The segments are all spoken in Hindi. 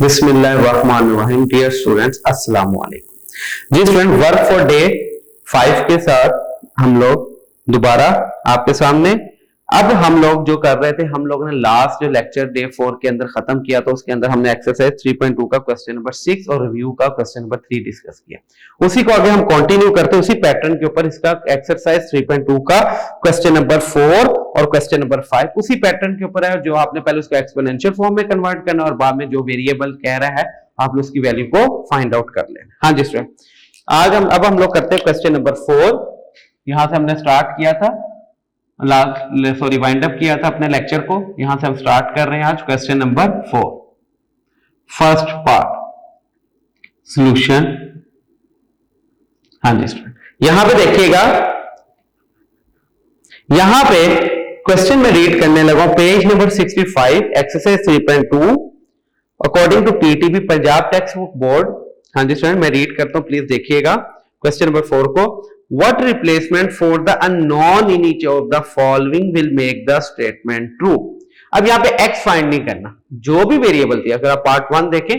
बिस्मिल्लाहिर्रहमानिर्रहीम। डियर स्टूडेंट्स, अस्सलाम वालेकुम। जी स्टूडेंट, वर्क फॉर डे 5 के साथ हम लोग दोबारा आपके सामने। अब हम लोग जो कर रहे थे, हम लोग ने लास्ट जो लेक्चर डे 4 के अंदर खत्म किया था, उसके अंदर हमने एक्सरसाइज 3.2 का क्वेश्चन नंबर 6 और रिव्यू का क्वेश्चन नंबर 3 डिस्कस किया। उसी को आगे हम कंटिन्यू करते हैं, उसी पैटर्न के ऊपर इसका एक्सरसाइज 3.2 का क्वेश्चन नंबर 4 और क्वेश्चन नंबर 5 उसी पैटर्न के ऊपर है, जो आपने पहले उसको एक्सपोनेंशियल फॉर्म में कन्वर्ट करना और बाद में जो वेरिएबल कह रहा है आपने उसकी वैल्यू को फाइंड आउट कर लेना। हाँ जी स्टूडेंट, आज हम लोग करते हैं क्वेश्चन नंबर 4। यहां से हमने स्टार्ट किया था, वाइंड अप किया था अपने लेक्चर को। यहां से हम स्टार्ट कर रहे हैं आज question number 4, first part solution. हाँ जी स्टूडेंट, यहां पे देखिएगा, यहां पे क्वेश्चन में रीड करने लगा, page number 65, exercise 3.2 according to PTB Punjab text book board. हाँ जी स्टूडेंट, मैं रीड करता हूं, प्लीज देखिएगा क्वेश्चन नंबर 4 को। What replacement for the unknown in each of the following will make the statement true? अब यहां पे x फाइंड नहीं करना, जो भी वेरिएबल थी, अगर आप पार्ट 1 देखें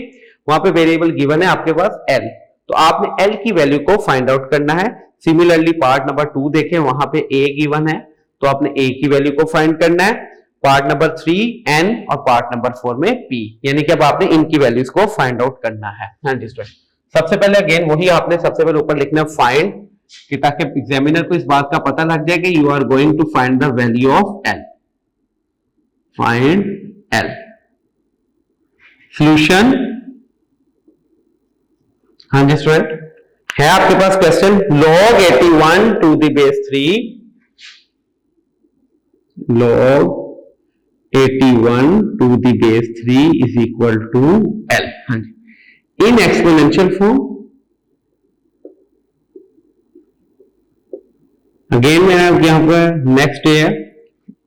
वहां पे वेरिएबल गिवन है आपके पास l, तो आपने l की वैल्यू को फाइंड आउट करना है। सिमिलरली पार्ट नंबर 2 देखें, वहां पे a गिवन है, तो आपने a की वैल्यू को फाइंड करना है। पार्ट नंबर 3 n और पार्ट नंबर 4 में p, यानी कि अब आपने इनकी वैल्यूज को फाइंड आउट करना है। हाँ जी स्टूडेंट, सबसे पहले अगेन वही आपने सबसे पहले ऊपर लिखना है फाइंड, कि ताकि एग्जामिनर को इस बात का पता लग जाए कि you are going to find the value of L. Find L solution. हाँ जी स्टूडेंट, है आपके पास question, log 81 to the base 3, log 81 to the base 3 is equal to L. हाँ जी, इन एक्सपोनेंशियल फॉर्म। अगेन मैं यहां पर नेक्स्ट डे है,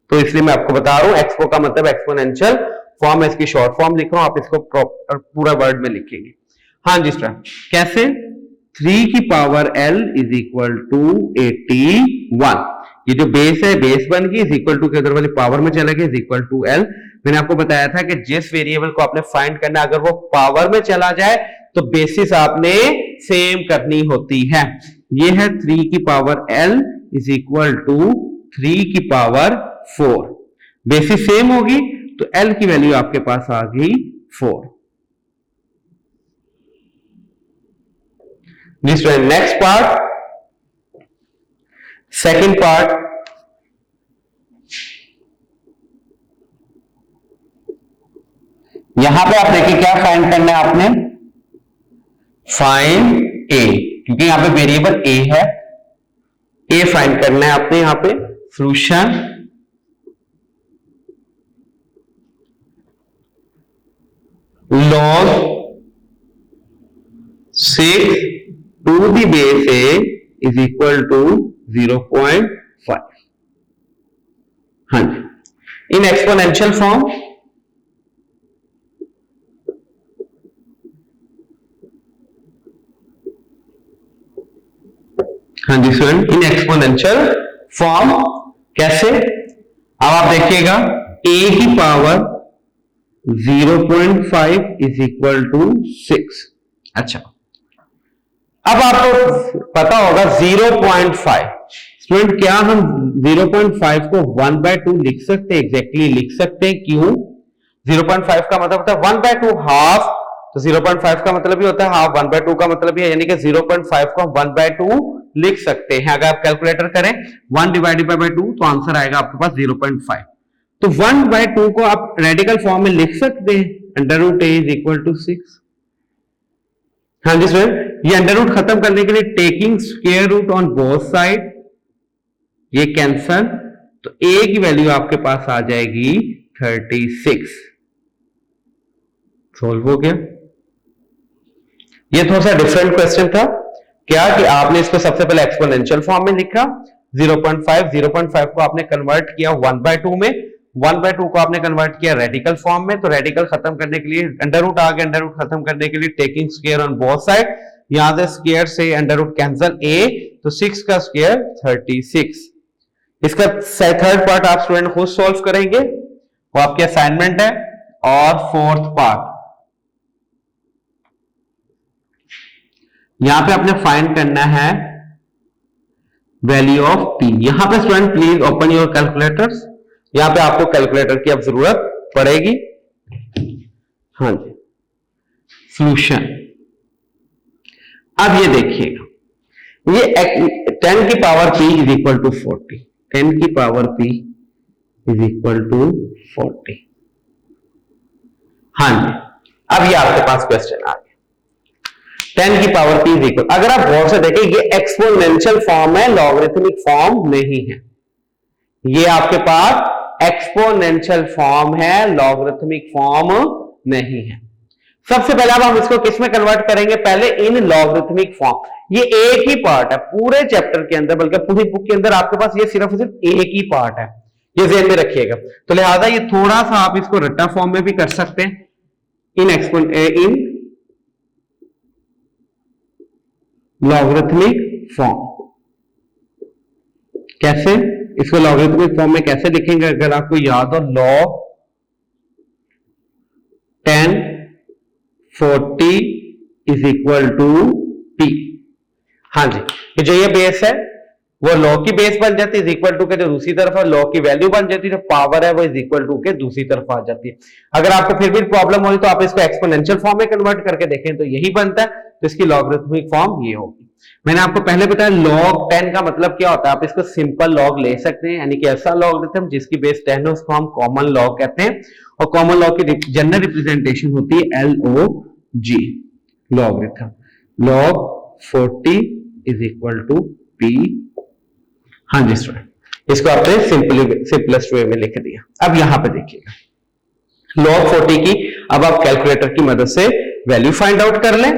तो इसलिए मैं आपको बता रहा हूं, एक्सपो का मतलब एक्सपोनेंशियल फॉर्म है, इसकी शॉर्ट फॉर्म लिख रहा हूं, आप इसको प्रॉपर पूरा वर्ड में लिखेंगे। हाँ जी स्टूडेंट, कैसे? 3 की power l is equal to 81। ये जो बेस है, बेस बन गई, इज इक्वल टू के उधर वाली पावर में चला गया, इज इक्वल टू l। मैंने आपको बताया था कि जिस वेरिएबल को आपने फाइंड करना, अगर वो पावर में चला जाए तो बेसिस आपने सेम करनी होती है। ये है 3 की power l is equal to 3 की पावर 4। बेसिस सेम होगी तो l की वैल्यू आपके पास आ गई 4। Next part, second part. यहां पे आप देखिए क्या फाइंड करना है आपने, फाइंड a, क्योंकि यहां पे वेरिएबल a है, a फाइंड करना है आपने। यहां पे solution log 6 to the base a is equal to 0.5। हाँ जी, इन एक्सपोनेंशियल फॉर्म। हाँ जी स्टूडेंट, इन एक्सपोनेंशियल फॉर्म कैसे? अब आप देखिएगा, a की पावर 0.5 इज इक्वल टू 6। अच्छा, अब आपको पता होगा 0.5 स्टूडेंट, क्या हम 0.5 को 1/2 लिख सकते हैं? एग्जैक्टली लिख सकते हैं। क्यों? 0.5 का मतलब होता है 1/2, हाफ। तो 0.5 का मतलब ही होता है हाफ, 1/2 का मतलब ही है, यानी कि 0.5 को हम 1/2 लिख सकते हैं। अगर आप कैलकुलेटर करें 1 डिवाइडेड बाय 2 तो आंसर आएगा आपके पास 0.5। तो 1/2 को आप रेडिकल फॉर्म में लिख सकते हैं, under root a is equal to 6। हाँ जी स्टूडेंट, ये अंडर रूट खत्म करने के लिए taking square root on both side, ये कैंसल, तो ए की वैल्यू आपके पास आ जाएगी 36। सोल्व हो गया। ये थोड़ा सा डिफरेंट क्वेश्चन था क्या कि आपने इसको सबसे पहले एक्सपोनेंशियल फॉर्म में लिखा, 0.5 को आपने कन्वर्ट किया 1/2 में, 1/2 को आपने कन्वर्ट किया रेडिकल फॉर्म में, तो रेडिकल खत्म करने के लिए अंडर रूट आ गया, अंडर रूट खत्म करने के लिए taking square on both side, यहां से स्क्वायर से अंडर रूट कैंसिल, ए तो 6 का स्क्वायर 36। इसका थर्ड पार्ट आप स्टूडेंट खुद सॉल्व करेंगे, वो आपकी असाइनमेंट है। और फोर्थ पार्ट यहां पे आपने फाइंड करना है वैल्यू ऑफ टी। यहां पे student please open your calculators, यहां पे आपको कैलकुलेटर की अब जरूरत पड़ेगी। हाँ जी, सॉल्यूशन अब ये देखिएगा, ये 10 की power p is equal to 40, 10 की power p is equal to 40। हाँ जी, अब ये आपके पास क्वेश्चन आ गया, 10 की पावर p इज इक्वल, अगर आप गौर से देखें ये एक्सपोनेंशियल फॉर्म है, लॉगरिथमिक फॉर्म नहीं है, ये आपके पास एक्सपोनेंशियल फॉर्म है, लॉगरिथमिक फॉर्म नहीं है। सबसे पहले अब हम इसको किस में कन्वर्ट करेंगे, पहले इन लॉगरिथमिक फॉर्म। ये एक ही पार्ट है पूरे चैप्टर के अंदर, बल्कि पूरी बुक के अंदर आपके पास ये सिर्फ एक ही पार्ट है, ये ध्यान में रखिएगा। तो लिहाजा ये थोड़ा सा आप इसको रट्टा फॉर्म में भी कर सकते हैं, इन लॉगरिथमिक फॉर्म। कैसे इसको लॉगरिथमिक फॉर्म में कैसे लिखेंगे, अगर आपको याद हो, log 10 40 is equal to p। हाँ जी, जो ये बेस है वो log की बेस बन जाती है, इज इक्वल टू के जो दूसरी तरफ है log की वैल्यू बन जाती है, जो पावर है वो इज इक्वल टू के दूसरी तरफ आ जाती है। अगर आपको फिर भी प्रॉब्लम होगी तो आप इसको एक्सपोनेंशियल फॉर्म में कन्वर्ट करके देखें तो यही बनता है, तो इसकी लॉगरिथमिक फॉर्म ये होगी। मैंने आपको पहले बताया log 10 का मतलब क्या होता है, आप इसको सिंपल log ले सकते हैं, यानी कि ऐसा लॉगरिथम जिसकी बेस 10 है उसको हम कॉमन लॉग कहते हैं, और कॉमन लॉग की जनरल रिप्रेजेंटेशन होती है LOG, logarithm. log 40 is equal to p। हाँ जी स्टूडेंट, इसको आपने सिंपलेस्ट वे में लिख दिया। अब यहां पे देखिएगा log 40 की अब आप कैलकुलेटर की मदद से वैल्यू फाइंड आउट कर लें।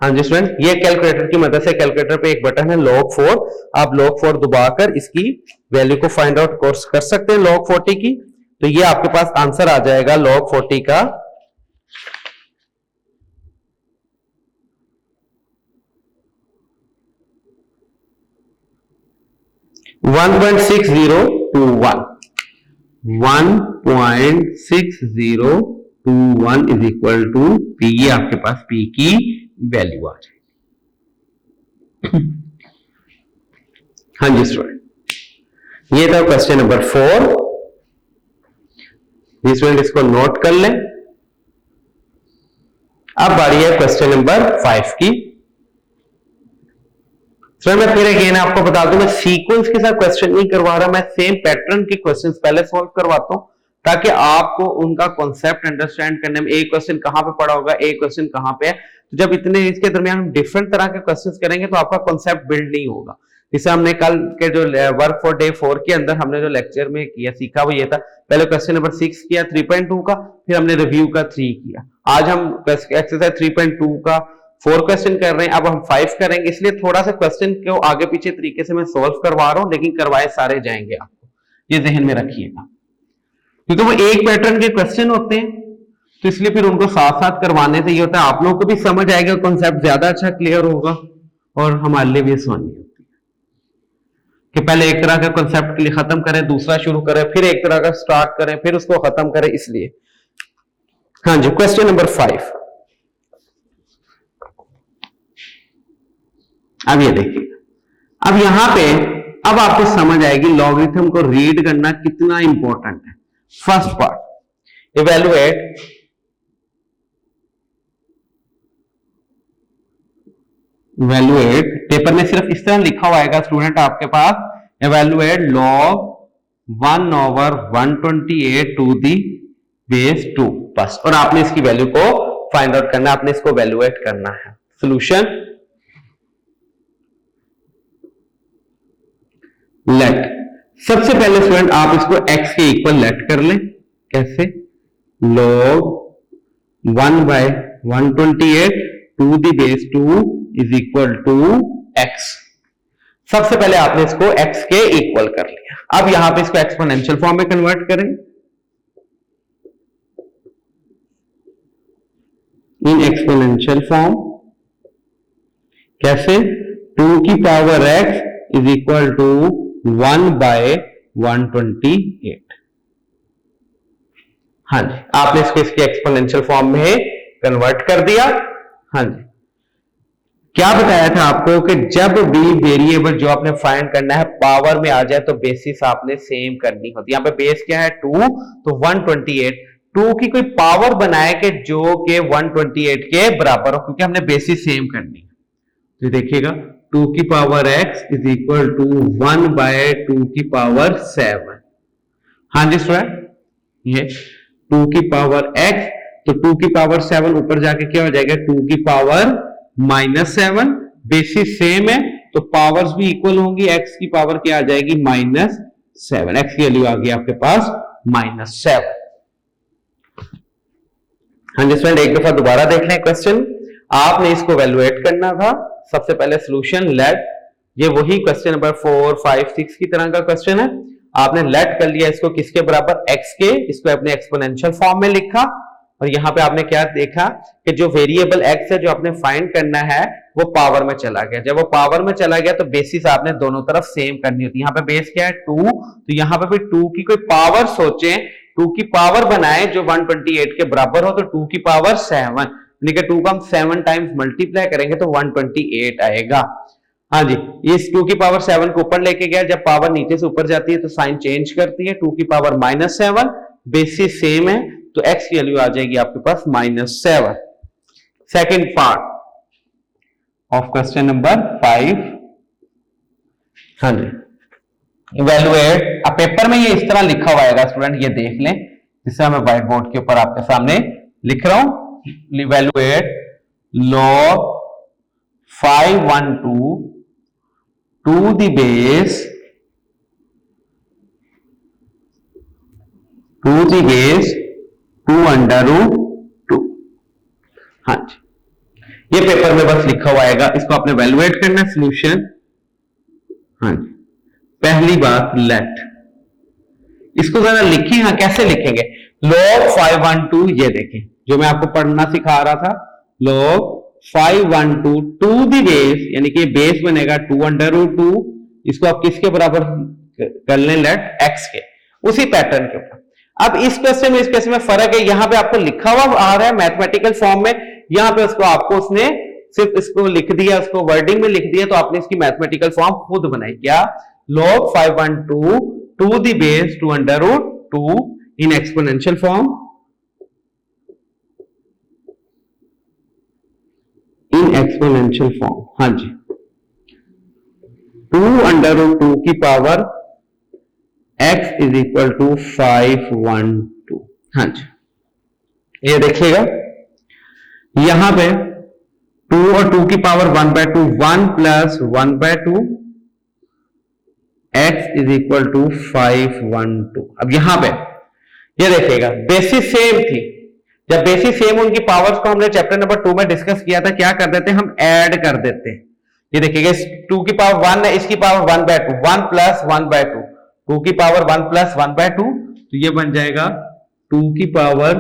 हाँ जी स्टूडेंट, ये कैलकुलेटर की मदद से, कैलकुलेटर पे एक बटन है log 4, आप log 4 दबाकर इसकी वैल्यू को फाइंड आउट कर सकते हैं log 40 की। तो ये आपके पास आंसर आ जाएगा log 40 का 1.6021, 1.6021 इज इक्वल टू p। ये आपके पास p की वैल्यू आ जाएगी। हाँ जी स्टूडेंट, ये था क्वेश्चन नंबर 4। स्टूडेंट इसको नोट कर लें। अब बारी है क्वेश्चन नंबर 5 की। सर मैं फिर अगेन आपको बता दूं, मैं सीक्वेंस के साथ क्वेश्चन नहीं करवा रहा, मैं सेम पैटर्न के क्वेश्चंस पहले सॉल्व करवाता हूं ताकि आपको उनका कॉन्सेप्ट अंडरस्टैंड करने में, एक क्वेश्चन कहां पे पड़ा होगा, एक क्वेश्चन कहां पे है, तो जब इतने इसके दरमियान हम डिफरेंट तरह के क्वेश्चंस करेंगे तो आपका कॉन्सेप्ट बिल्ड नहीं होगा। जैसे हमने कल के जो वर्क फॉर डे 4 के अंदर हमने जो लेक्चर में किया सीखा वो ये था, पहले क्वेश्चन नंबर 6 किया 3.2 का, फिर हमने रिव्यू का 3 किया। आज हम एक्सरसाइज 3.2 का 4 क्वेश्चन कर रहे हैं, अब हम 5 करेंगे, इसलिए थोड़ा सा क्वेश्चन को आगे पीछे तरीके से मैं सॉल्व करवा रहा हूं, लेकिन करवाए सारे जाएंगे आपको, ये ध्यान में रखिएगा, क्योंकि वो एक पैटर्न के क्वेश्चन होते हैं, तो इसलिए फिर उनको साथ साथ करवाने से ये होता है आप लोगों को भी समझ आएगा, कॉन्सेप्ट ज्यादा अच्छा क्लियर होगा और हमारे लिए भी आसानी होती है कि पहले एक तरह का कॉन्सेप्ट खत्म करें, दूसरा शुरू करें, फिर एक तरह का स्टार्ट करें, फिर उसको खत्म करें, इसलिए। हाँ जी, क्वेश्चन नंबर 5। अब ये देखिए, अब यहां पे अब आपको समझ आएगी लॉगरिथम को रीड करना कितना इंपॉर्टेंट है। फर्स्ट पार्ट, इवेलुएट पेपर में सिर्फ इस तरह लिखा हुआ आएगा स्टूडेंट आपके पास, evaluate log 1/128 to the base 2। बस, और आपने इसकी वैल्यू को फाइंड आउट करना है, आपने इसको वैल्यूएट करना है। सॉल्यूशन लेट, सबसे पहले स्टूडेंट आप इसको x के इक्वल लेट कर लें। कैसे? log 1/128 to the base 2 is equal to x। सबसे पहले आपने इसको x के इक्वल कर लिया। अब यहां पे इसको एक्सपोनेंशियल फॉर्म में कन्वर्ट करें। इन एक्सपोनेंशियल फॉर्म कैसे? 2 की power x is equal to 1/128। हाँ जी, आपने इसको इसके एक्सपोनेंशियल फॉर्म में कन्वर्ट कर दिया। हाँ जी, क्या बताया था आपको कि जब भी वेरिएबल जो आपने फाइंड करना है पावर में आ जाए तो बेसिस आपने सेम करनी होती है। यहाँ पे बेस क्या है 2, तो 128, 2 की कोई पावर बनाए कि जो के 128 के बराबर हो, क्योंकि हमने बेसिस सेम करनी है। तो देखिएगा 2 की power x is equal to 1/2 की पावर 7। हाँ जी स्टूडेंट, ये 2 की पावर x, तो 2 की पावर 7 ऊपर जाके क्या हो जाएगा 2 की पावर -7। बेसिस सेम है तो पावर्स भी इक्वल होंगी, x की पावर क्या आ जाएगी -7, x की वैल्यू आ गई आपके पास -7। हाँ जी स्टूडेंट, एक दफा दोबारा देख लें क्वेश्चन। आपने इसको वैल्यूएट करना था। सबसे पहले सॉल्यूशन लेट, ये वही क्वेश्चन नंबर 4, 5, 6 की तरह का क्वेश्चन है। आपने लेट कर लिया इसको किसके बराबर, x के, इसको अपने एक्सपोनेंशियल फॉर्म में लिखा, और यहां पे आपने क्या देखा कि जो वेरिएबल x है जो आपने फाइंड करना है वो पावर में चला गया। जब वो पावर में चला गया तो बेसिस आपने दोनों तरफ सेम करनी होती है। यहाँ पे बेस क्या है 2, तो यहाँ पे भी 2 की कोई पावर सोचें, 2 की पावर बनाए जो 128 के बराबर हो, तो 2 की पावर 7, यानी कि 2 को हम 7 टाइम्स मल्टीप्लाई करेंगे तो 128 आएगा। हाँ जी, इस 2 की पावर 7 को ऊपर लेके गया, जब पावर नीचे से ऊपर जाती है तो साइन चेंज करती है, 2 की पावर -7, बेसिस सेम है तो x की वैल्यू आ जाएगी आपके पास -7। Second part of question number 5। हाँ जी, इवैल्यूएट, अब पेपर में ये इस तरह लिखा हुआ आएगा स्टूडेंट, ये देख लें, जिससे मैं व्हाइट बोर्ड के ऊपर आपके सामने लिख रहा हूं। Evaluate log 512 to the base 2/√2। हाँ जी, ये पेपर में बस लिखा हुआ आएगा, इसको आपने वैल्यूएट करना है। सॉल्यूशन, हाँ जी, पहली बात लेट, इसको जरा लिखिए। हाँ, कैसे लिखेंगे? log 512, ये देखें जो मैं आपको पढ़ना सिखा रहा था, log 512 टू द बेस, यानी कि बेस बनेगा 2/√2, इसको आप किसके बराबर कर लें लेट, x के, उसी पैटर्न के ऊपर। अब इस क्वेश्चन में इस क्वेश्चन में फर्क है, यहां पे आपको लिखा हुआ आ रहा है मैथमेटिकल फॉर्म में, यहां पे उसको आपको उसने सिर्फ इसको लिख दिया, उसको वर्डिंग में लिख दिया, तो आपने इसकी मैथमेटिकल फॉर्म खुद बनाई। क्या? log 512 to the base 2/√2 in exponential form, in exponential form. हाँ जी, 2/√2 की power x is equal to 512। हाँ जी, ये देखिएगा यहां पे 2 और 2 की power 1/2, 1 + 1/2, x is equal to 512। अब यहां पे ये देखिएगा बेसिस सेम थी, जब बेसिस सेम उनकी पावर्स को हमने चैप्टर नंबर 2 में डिस्कस किया था, क्या कर देते हैं हम, ऐड कर देते हैं। ये देखिएगा 2 की पावर 1 है, इसकी पावर 1/2, 1 + 1/2, 2 की पावर 1 + 1/2, तो ये बन जाएगा 2 की पावर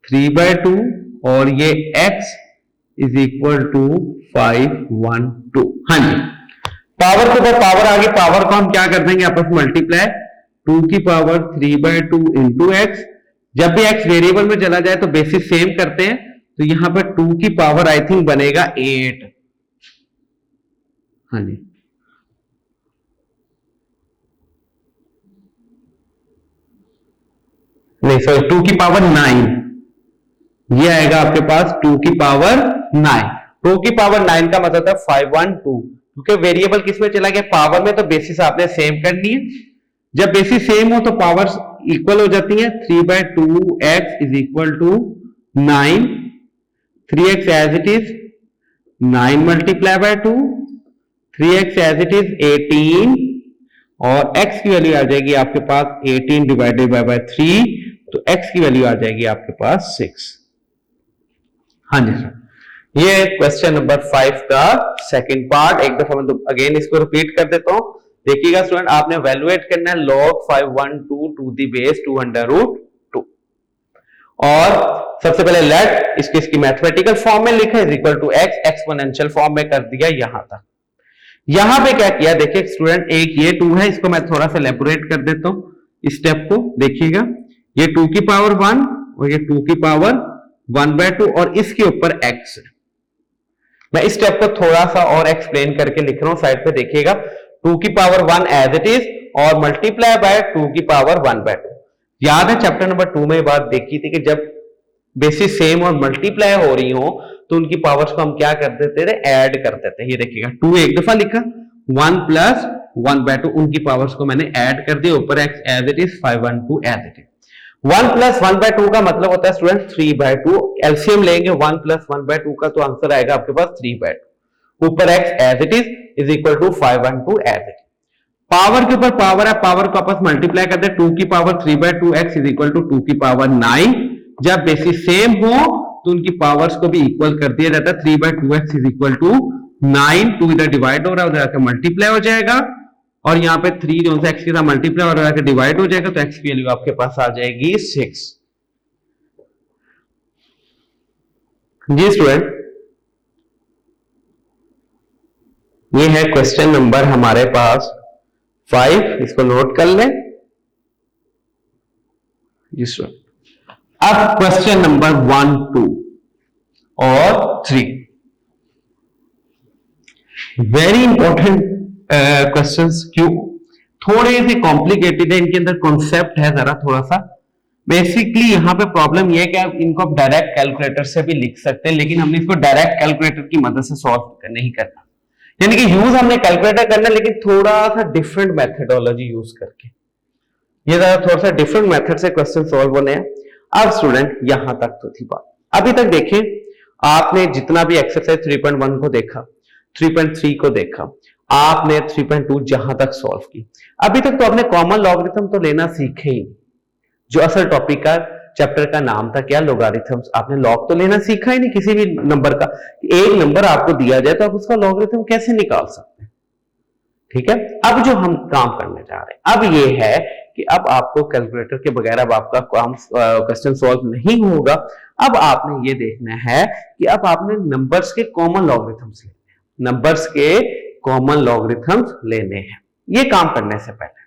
3/2, और ये x इज इक्वल टू 512। हाँ जी, पावर के ऊपर पावर आ गई, पावर को हम क्या कर देंगे आपस में मल्टीप्लाई, 2 की पावर 3/2 इंटू x। जब भी x वेरिएबल में चला जाए तो बेसिस सेम करते हैं, तो यहां पर 2 की पावर आई थिंक बनेगा 8। हाँ जी, नहीं सॉरी, 2 की पावर 9, ये आएगा आपके पास 2 की पावर 9। 2 की पावर 9 का मतलब था 512, क्योंकि वेरिएबल किस में चला गया, पावर में, तो बेसिस आपने सेम करनी है। जब बेसिस सेम हो तो पावर्स इक्वल हो जाती हैं। 3/2x is equal to 9, 3x as it is 9 multiply by 2, 3x as it is 18 और x की वैल्यू आ जाएगी आपके पास 18 डिवाइडेड बाय 3, तो x की वैल्यू आ जाएगी आपके पास 6। हाँ जी सर, ये क्वेश्चन नंबर 5 का सेकंड पार्ट। एक दफा मैं अगेन इसको रिपीट कर देता हूं। देखिएगा स्टूडेंट, आपने वैल्यूएट करना है log 512 to the base 2 under root 2 और सबसे पहले लेट इसकी मैथमेटिकल फॉर्म में लिखा is equal to x, exponential form में कर दिया यहां तक। यहां पे क्या किया देखिए स्टूडेंट, एक ये 2 है, इसको मैं थोड़ा सा इलैबोरेट कर देता हूं इस स्टेप को। देखिएगा ये 2 की पावर 1 और ये 2 की पावर 1/2 और इसके ऊपर x है। मैं इस स्टेप को थोड़ा सा और एक्सप्लेन करके लिख रहा हूं, साइड पे देखिएगा। 2 की पावर 1 एज इट इज और मल्टीप्लाई बाय 2 की पावर 1/2। याद है चैप्टर नंबर 2 में ये बात देखी थी कि जब बेसिस सेम और मल्टीप्लाई हो रही हो तो उनकी पावर्स को हम क्या कर देते थे, ऐड कर देते। ये देखिएगा 2 एक दफा लिखा, 1 प्लस 1/2 उनकी पावर्स को मैंने ऐड कर दिया, ऊपर x as it is 512 as it is. 1 plus 1/2 का मतलब होता है स्टूडेंट 3/2। एलसीएम लेंगे 1 प्लस 1/2 का तो आंसर आएगा आपके पास 3/2। ऊपर x as it is equal to 512 as it. Power के ऊपर पावर है, पावर को आपस मल्टीप्लाई करते हैं। 2 की power 3/2x is equal to 2 की पावर 9। जब बेसिस सेम हो तो उनकी पावर्स को भी इक्वल कर दिया जाता है। 3/2x इज इक्वल टू 9, 2 इधर डिवाइड हो रहा है, उधर मल्टीप्लाई हो जाएगा और यहाँ पे 3 जो है x के साथ मल्टीप्लाई हो रहा है डिवाइड हो जाएगा, तो x की वैल्यू आपके पास आ जाएगी 6। जी स्टूडेंट, ये है क्वेश्चन नंबर हमारे पास 5, इसको नोट कर लें। जी स्टूडेंट, अब क्वेश्चन नंबर 1, 2 और 3 वेरी इंपॉर्टेंट क्वेश्चंस। क्यों? थोड़े से कॉम्प्लिकेटेड है, इनके अंदर कॉन्सेप्ट है जरा थोड़ा सा। बेसिकली यहां पे प्रॉब्लम यह है कि आप इनको आप डायरेक्ट कैलकुलेटर से भी लिख सकते हैं, लेकिन हमने इसको डायरेक्ट कैलकुलेटर की मदद से सॉल्व नहीं करना। यानी कि यूज हमने कैलकुलेटर करना, लेकिन थोड़ा सा डिफरेंट मेथडोलॉजी यूज करके। ये थोड़ा सा डिफरेंट मेथड से क्वेश्चन सॉल्व होने हैं। अब स्टूडेंट यहां तक तो थी बात। अभी तक देखें, आपने जितना भी एक्सरसाइज 3.1 को देखा, 3.3 को देखा, आपने 3.2 जहां तक सॉल्व की, अभी तक तो आपने कॉमन लॉगरिथम तो लेना सीखे ही। जो असल टॉपिक का चैप्टर का नाम था क्या, लॉगरिथम्स। आपने लॉग तो लेना सीखा ही नहीं किसी भी नंबर का। एक नंबर आपको दिया जाए तो आप उसका लॉगरिथम कैसे निकाल सकते हैं? ठीक है, अब जो हम काम करने जा रहे हैं अब ये है कि अब आपको कैलकुलेटर के बगैर अब आपका काम क्वेश्चन सॉल्व नहीं होगा। अब आपने ये देखना है कि अब आपने नंबर्स के कॉमन लॉगरिथम्स लेने हैं, नंबर्स के कॉमन लॉगरिथम्स लेने हैं। ये काम करने से पहले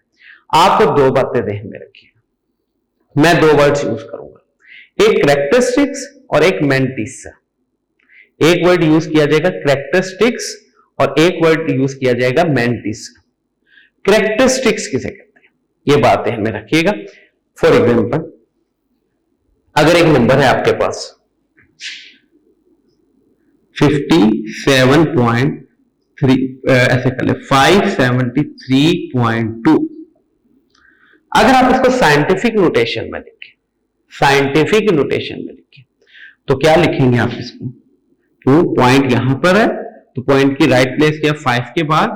आपको दो बातें ध्यान में रखिए। मैं दो वर्ड्स यूज करूंगा, एक कैरेक्टरिस्टिक्स और एक मेंटिस। एक वर्ड यूज किया जाएगा कैरेक्टरिस्टिक्स और एक वर्ड यूज किया जाएगा मेंटिस। कैरेक्टरिस्टिक्स किसे कहते हैं, ये बातें हमें रखिएगा। फॉर एग्जांपल, अगर एक नंबर है आपके पास 57.3, ऐसे कर ले 573.2। अगर आप इसको साइंटिफिक नोटेशन में लिखें, साइंटिफिक नोटेशन में लिखें तो क्या लिखेंगे आप इसको? तो पॉइंट यहां पर है तो पॉइंट की राइट प्लेस क्या, 5 के बाद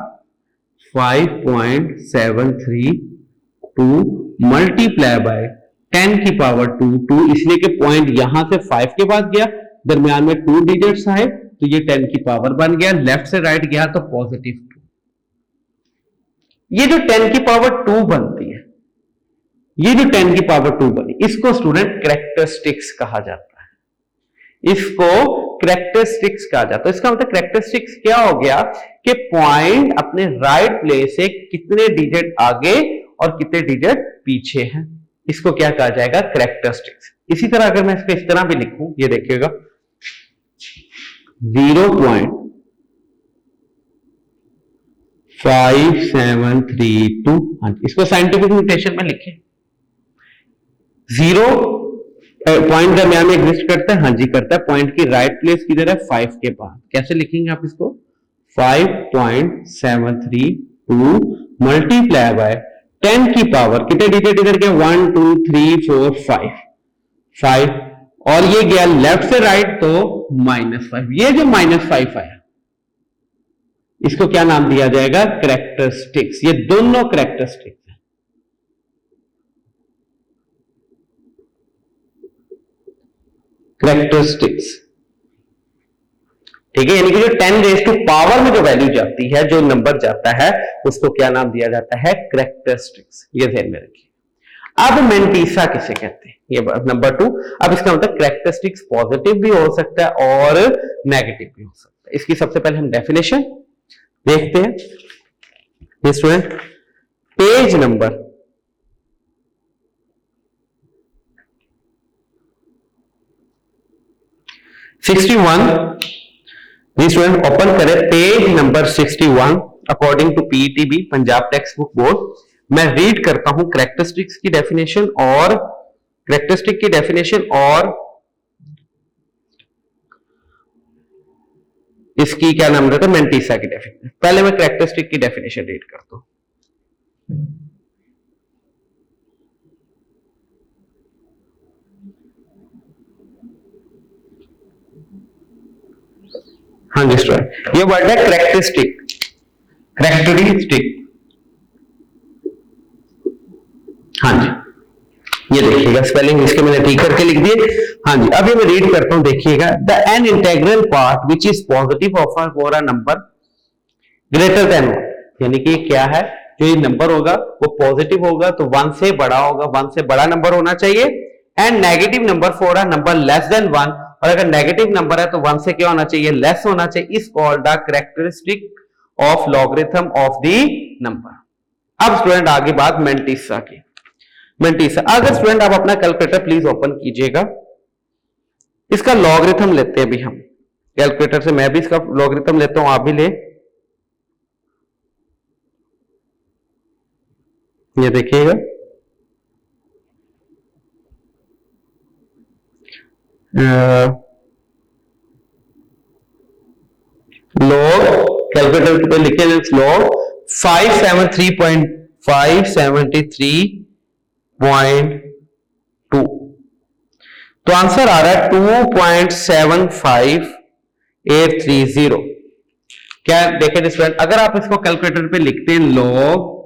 5.732 मल्टीप्लाई बाय 10 की पावर 2, इसलिए कि पॉइंट यहां से 5 के बाद गया, दरमियान में 2 डिजिट्स आए तो ये 10 की पावर बन गया, लेफ्ट से राइट गया तो पॉजिटिव 2। ये जो 10 की पावर 2 बनती है, ये जो 10 की पावर 2 बनी, इसको स्टूडेंट कैरेक्टरिस्टिक्स कहा जाता है। इसको कैरेक्टरिस्टिक्स कहा जाता है। इसका मतलब कैरेक्टरिस्टिक्स क्या हो गया कि पॉइंट अपने राइट प्लेस से कितने डिजिट आगे और कितने डिजिट पीछे हैं, इसको क्या कहा जाएगा, कैरेक्टरिस्टिक्स। इसी तरह अगर मैं इसको इस तरह भी लिखूं, ये देखिएगा 0.5732, हाँ इसको साइंटिफिक नोटेशन में लिखें। 0 पॉइंट दरमियान में एग्जिस्ट करता है, हाँ जी करता है। पॉइंट की राइट प्लेस किधर है, 5 के बाद। कैसे लिखेंगे आप इसको, 5.732 मल्टीप्लाई बाय 10 की पावर कितने डिजिट इधर के 1 2 3 4 5 और ये गया लेफ्ट से राइट तो -5। ये जो -5 आया इसको क्या नाम दिया जाएगा? कैरेक्टरिस्टिक्स। ये दोनों कैरेक्टरिस्टिक्स है। कैरेक्टरिस्टिक्स, ठीक है। यानी कि जो 10 रेज़ टू पावर में जो वैल्यू जाती है, जो नंबर जाता है, उसको क्या नाम दिया जाता है? कैरेक्टरिस्टिक्स। ये ध्यान में रखिए। अब मेंटिसा किसे कहते हैं? ये नंबर 2। अब इसका मतलब कैरेक्टरिस्टिक्स पॉजिटिव भी हो सकता है और नेगेटिव भी हो सकता है। इसकी सबसे पहले हम डेफिनेशन देखते हैं। Student page number 61, student open करें page number 61 according to PETB Punjab text book board. मैं रीड करता हूं कैरेक्टरिस्टिक्स की डेफिनेशन और कैरेक्टरिस्टिक की डेफिनेशन और इसकी क्या नाम रहता है? मेंटिसा की डेफिनेशन। पहले मैं कैरेक्टरिस्टिक की डेफिनेशन रीड करता हूं। हाँ जी स्टूडेंट, ये वर्ड है कैरेक्टरिस्टिक। कैरेक्टरिस्टिक, हाँ जी, ये देखिएगा स्पेलिंग इसके मैंने ठीक करके लिख दिए। हाँ जी, अब ये मैं रीड करता हूं, देखिएगा। The an integral part which is positive of for a number greater than 1, यानी कि क्या है? जो ये नंबर होगा वो पॉजिटिव होगा तो 1 से बड़ा होगा, 1 से बड़ा नंबर होना चाहिए। And negative number for a number less than 1, और अगर नेगेटिव नंबर है तो 1 से क्या होना चाहिए? लेस होना चाहिए। Is called the characteristic of logarithm of the number. अब स्टूडेंट आगे बात मेंटिसा की। मेंटिसा, अगर स्टूडेंट आप अपना कैलकुलेटर प्लीज ओपन कीजिएगा। इसका लॉगरिथम लेते हैं अभी हम कैलकुलेटर से। मैं भी इसका लॉगरिथम लेता हूं, आप भी ले। ये देखिएगा, लॉग कैलकुलेटर पे लिखे लॉग 573.573.2, तो आंसर आ रहा है 2.75830। क्या देखें स्टूडेंट, अगर आप इसको कैलकुलेटर पे लिखते हैं लॉग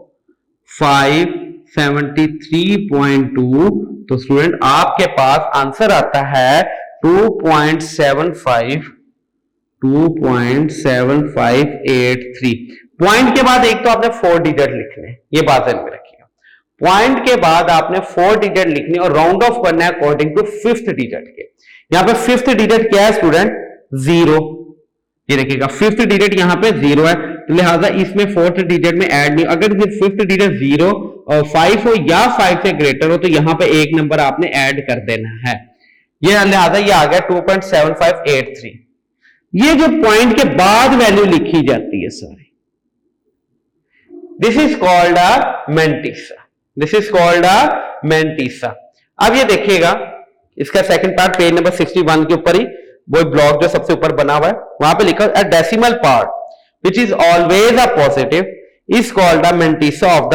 573.2, तो स्टूडेंट आपके पास आंसर आता है 2.7583। पॉइंट के बाद एक तो आपने 4 डिजिट लिखने, ये बात ध्यान में रखिएगा। पॉइंट के बाद आपने 4 डिजिट लिखने और राउंड ऑफ करना है अकॉर्डिंग टू 5th डिजिट के। यहां पे 5th डिजिट क्या है स्टूडेंट? 0। ये देखिएगा 5th डिजिट यहां पे 0 है, तो लिहाजा इसमें 4th डिजिट में ऐड नहीं। अगर 5th डिजिट 0 और 5 हो या 5 से ग्रेटर हो तो यहां पे एक नंबर आपने ऐड कर देना है। ये लिहाजा ये आ गया 2.7583। ये जो पॉइंट के बाद वैल्यू लिखी जाती है सारी, this is called a mantissa. This is called a mantissa. अब ये देखिएगा इसका सेकंड पार्ट पेज नंबर 61 के ऊपर ही वो ब्लॉक जो सबसे ऊपर बना हुआ है वहां पे लिखा है decimal part which is always a positive is called a mantissa of the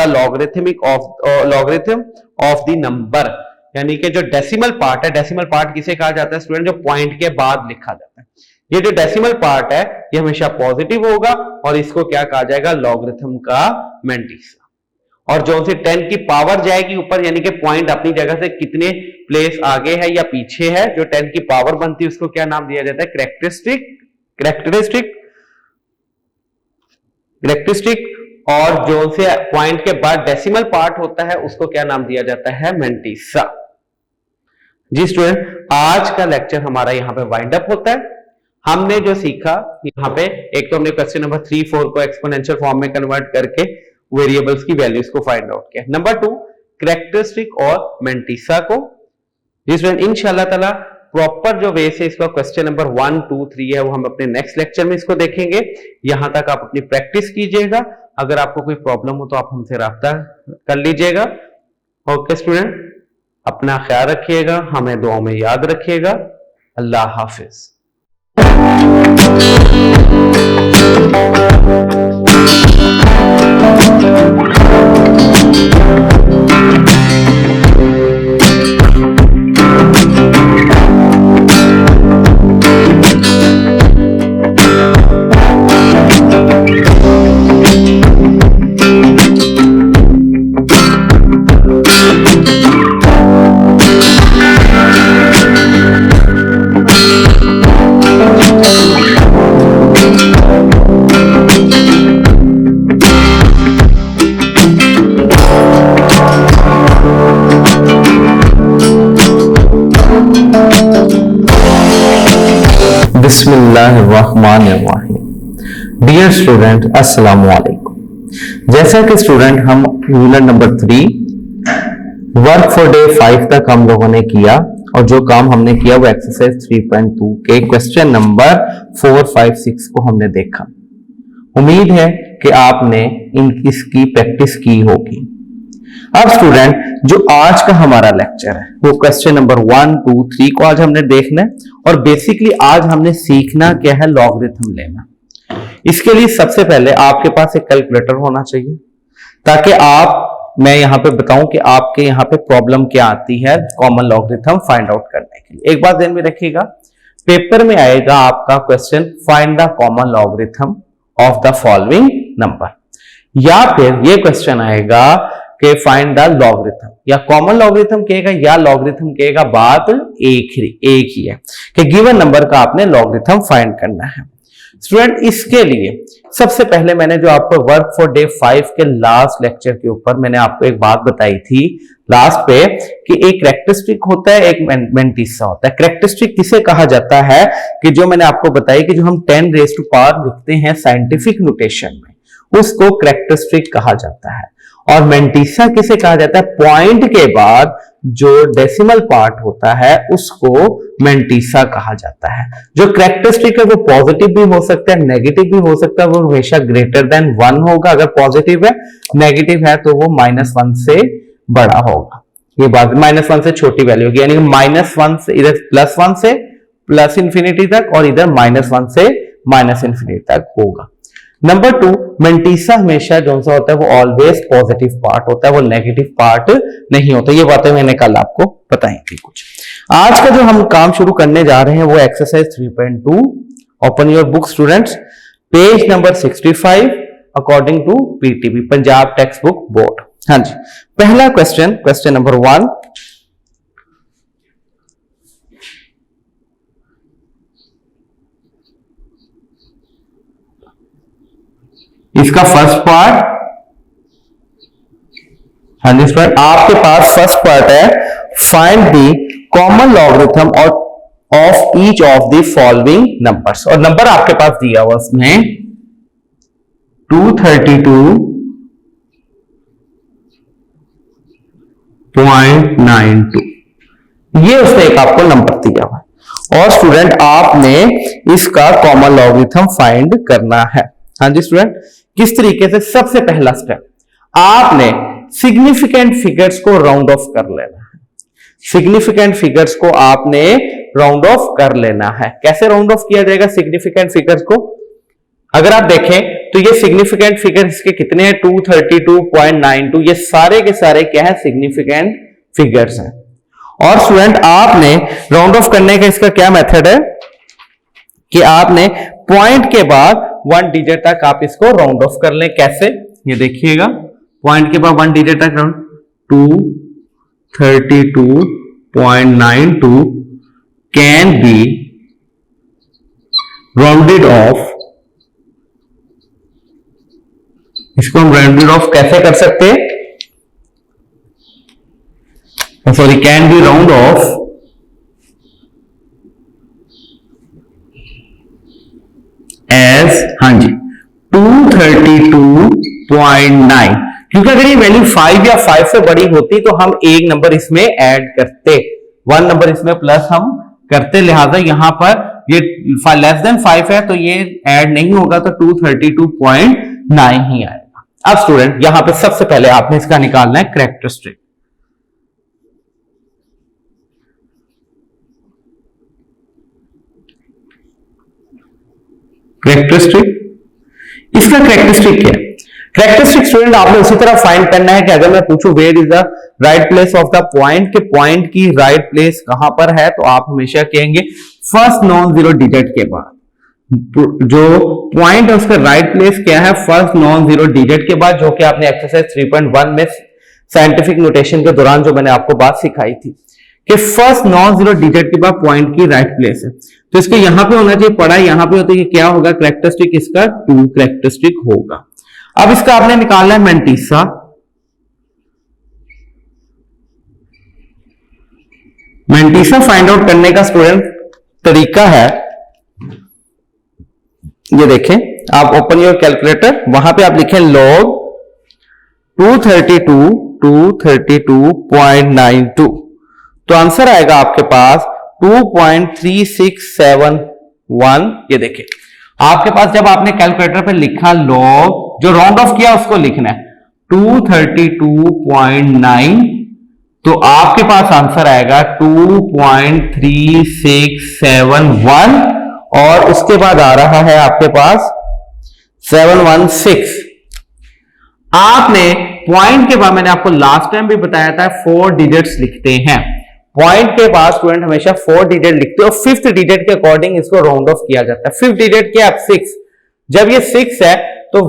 logarithm of the number. यानी कि जो डेसिमल पार्ट है, डेसिमल पार्ट किसे कहा जाता है स्टूडेंट? जो पॉइंट के बाद लिखा जाता है। ये जो डेसिमल पार्ट है ये हमेशा पॉजिटिव होगा और इसको क्या कहा जाएगा? लॉगरिथम का मेंटिसा। और जो से 10 की पावर जाएगी ऊपर, यानी कि पॉइंट अपनी जगह से कितने प्लेस आगे है या पीछे है, जो 10 की पावर बनती है उसको क्या नाम दिया जाता है? कैरेक्टरिस्टिक। और जो से पॉइंट के बाद डेसिमल पार्ट होता है उसको क्या नाम दिया जाता है? मेंटिसा। जी स्टूडेंट, आज का लेक्चर हमारा यहाँ पे वाइंड अप होता है। हमने जो सीखा यहाँ पे, एक तो हमने क्वेश्चन नंबर 3, 4 को एक्सपोनेंशियल फॉर्म में कन्वर्ट करके वेरिएबल्स की वैल्यूज को फाइंड आउट किया। नंबर 2 कैरेक्टरिस्टिक और मेंटिसा को। जी स्टूडेंट, इंशाल्लाह ताला प्रॉपर जो वे से इसका क्वेश्चन नंबर 1, 2, 3 है वो हम अपने नेक्स्ट लेक्चर में इसको देखेंगे। यहां तक आप अपनी प्रैक्टिस कीजिएगा। अगर आपको कोई प्रॉब्लम हो तो आप हमसे राब्ता कर लीजिएगा। ओके स्टूडेंट, अपना ख्याल रखिएगा, हमें दुआ में याद रखिएगा। अल्लाह हाफिज। बिस्मिल्लाहिर्रहमानिर्रहीम। डियर स्टूडेंट, अस्सलाम वालेकुम। जैसा कि स्टूडेंट हम unit number 3 work for day 5 तक हम लोगों ने किया और जो काम हमने किया वो एक्सरसाइज 3.2 के क्वेश्चन नंबर 4, 5, 6 को हमने देखा। उम्मीद है कि आपने इसकी प्रैक्टिस की होगी। अब स्टूडेंट, जो आज का हमारा लेक्चर है वो क्वेश्चन नंबर 1, 2, 3 को आज हमने देखना है और बेसिकली आज हमने सीखना क्या है, लॉगरिथम लेना। इसके लिए सबसे पहले आपके पास एक कैलकुलेटर होना चाहिए ताकि मैं यहां पे बताऊं कि आपके यहां पे प्रॉब्लम क्या आती है कॉमन लॉगरिथम फाइंड आउट करने के लिए। एक बात ध्यान में रखिएगा, पेपर में आएगा आपका question find the common logarithm of the following number, या फिर ये क्वेश्चन आएगा कि फाइंड द लॉगरिथम, या कॉमन लॉगरिथम कहेगा या लॉगरिथम कहेगा, बात एक ही है कि गिवन नंबर का आपने लॉगरिथम फाइंड करना है। स्टूडेंट, इसके लिए सबसे पहले मैंने जो आपको वर्क फॉर डे 5 के लास्ट लेक्चर के ऊपर मैंने आपको एक बात बताई थी लास्ट पे कि एक कैरेक्टरिस्टिक होता है, एक मेंटिसा होता है। कैरेक्टरिस्टिक किसे कहा जाता है कि जो मैंने आपको बताई कि जो हम 10 रेज़ टू पावर लिखते हैं साइंटिफिक नोटेशन में, उसको कैरेक्टरिस्टिक कहा जाता है। और मेंटिसा किसे कहा जाता है, पॉइंट के बाद जो डेसिमल पार्ट होता है उसको मेंटिसा कहा जाता है। जो कैरेक्टरिस्टिक है वो पॉजिटिव भी हो सकता है, नेगेटिव भी हो सकता है, वो हमेशा ग्रेटर देन 1 होगा अगर पॉजिटिव है, नेगेटिव है तो वो -1 से बड़ा होगा। ये बात -1 से छोटी वैल्यू होगी, यानी -1 से इधर +1 से प्लस इंफिनिटी तक और इधर -1 से माइनस इंफिनिटी तक होगा। नंबर 2, मेंटिसा हमेशा जो सा होता है वो ऑलवेज पॉजिटिव पार्ट होता है, वो नेगेटिव पार्ट नहीं होता। ये बातें मैंने कल आपको बताई थी कुछ। आज का जो हम काम शुरू करने जा रहे हैं वो exercise 3.2। Open your book students, page number 65 according to PTB Punjab text book board. हाँ जी, पहला क्वेश्चन नंबर 1, इसका फर्स्ट पार्ट, हाँ जी स्टूडेंट, आपके पास फर्स्ट पार्ट है find the common logarithm of each of the following numbers, और नंबर आपके पास दिया हुआ उसमें 232.92, ये उसने एक आपको नंबर दिया हुआ और स्टूडेंट आपने इसका कॉमन लॉगरिथम फाइंड करना है। हाँ जी स्टूडेंट, किस तरीके से, सबसे पहला स्टेप आपने सिग्निफिकेंट फिगर्स को राउंड ऑफ कर लेना है। सिग्निफिकेंट फिगर्स को आपने राउंड ऑफ कर लेना है। कैसे राउंड ऑफ किया जाएगा सिग्निफिकेंट फिगर्स को, अगर आप देखें तो ये सिग्निफिकेंट फिगर इसके कितने हैं, 232.92, ये सारे के सारे क्या है, सिग्निफिकेंट फिगर्स हैं। और स्टूडेंट आपने राउंड ऑफ करने का इसका क्या मेथड है कि आपने पॉइंट के बाद 1 डिजिट तक आप इसको राउंड ऑफ कर लें। कैसे, ये देखिएगा, पॉइंट के बाद 1 डिजिट तक round 232.92 can be rounded off. इसको हम राउंडेड ऑफ कैसे कर सकते हैं, sorry, can be round off as, हाँ जी, 232.9, क्योंकि अगर ये वैल्यू 5 या 5 से बड़ी होती तो हम एक नंबर इसमें ऐड करते, 1 नंबर इसमें प्लस हम करते, लिहाजा यहां पर ये लेस देन 5 है तो ये ऐड नहीं होगा, तो 232.9 ही आएगा। अब स्टूडेंट यहां पे सबसे पहले आपने इसका निकालना है कैरेक्टरिस्टिक। कैरेक्टरिस्टिक, इसका कैरेक्टरिस्टिक क्या है, कैरेक्टरिस्टिक स्टूडेंट आपने उसी तरह फाइंड करना है कि अगर मैं पूछूं where is the right place of the point, के पॉइंट की राइट प्लेस कहां पर है, तो आप हमेशा कहेंगे फर्स्ट नॉन जीरो डिजिट के बाद। जो पॉइंट है उसका राइट प्लेस क्या है, फर्स्ट नॉन जीरो डिजिट के बाद, जो कि आपने एक्सरसाइज 3.1 में साइंटिफिक नोटेशन के दौरान जो मैंने आपको बात सिखाई थी कि फर्स्ट नॉन जीरो डिजिट के बाद पॉइंट की राइट प्लेस है। तो इसको यहां पे होना चाहिए, पढ़ा यहां पे होता है कि क्या होगा, कैरेक्टरिस्टिक इसका 2 कैरेक्टरिस्टिक होगा। अब इसका आपने निकालना है मैंटीसा। मैंटीसा फाइंड आउट करने का स्टूडेंट तरीका है, ये देखें, आप ओपन योर कैलकुलेटर, वहां पे आप लिखें log 232.92, तो आंसर आएगा आपके पास 2.3671। ये देखें आपके पास जब आपने कैलकुलेटर पे लिखा log, जो राउंड ऑफ किया उसको लिखना है 232.9, तो आपके पास आंसर आएगा 2.3671 और उसके बाद आ रहा है आपके पास 716। आपने पॉइंट के बाद, मैंने आपको लास्ट टाइम भी बताया था, 4 डिजिट्स लिखते हैं। पॉइंट के बाद स्टूडेंट हमेशा 4 डिजिट लिखते हैं और 5th डिजिट के अकॉर्डिंग इसको राउंड ऑफ किया जाता है। 5th डिजिट क्या, 6। जब ये 6 है तो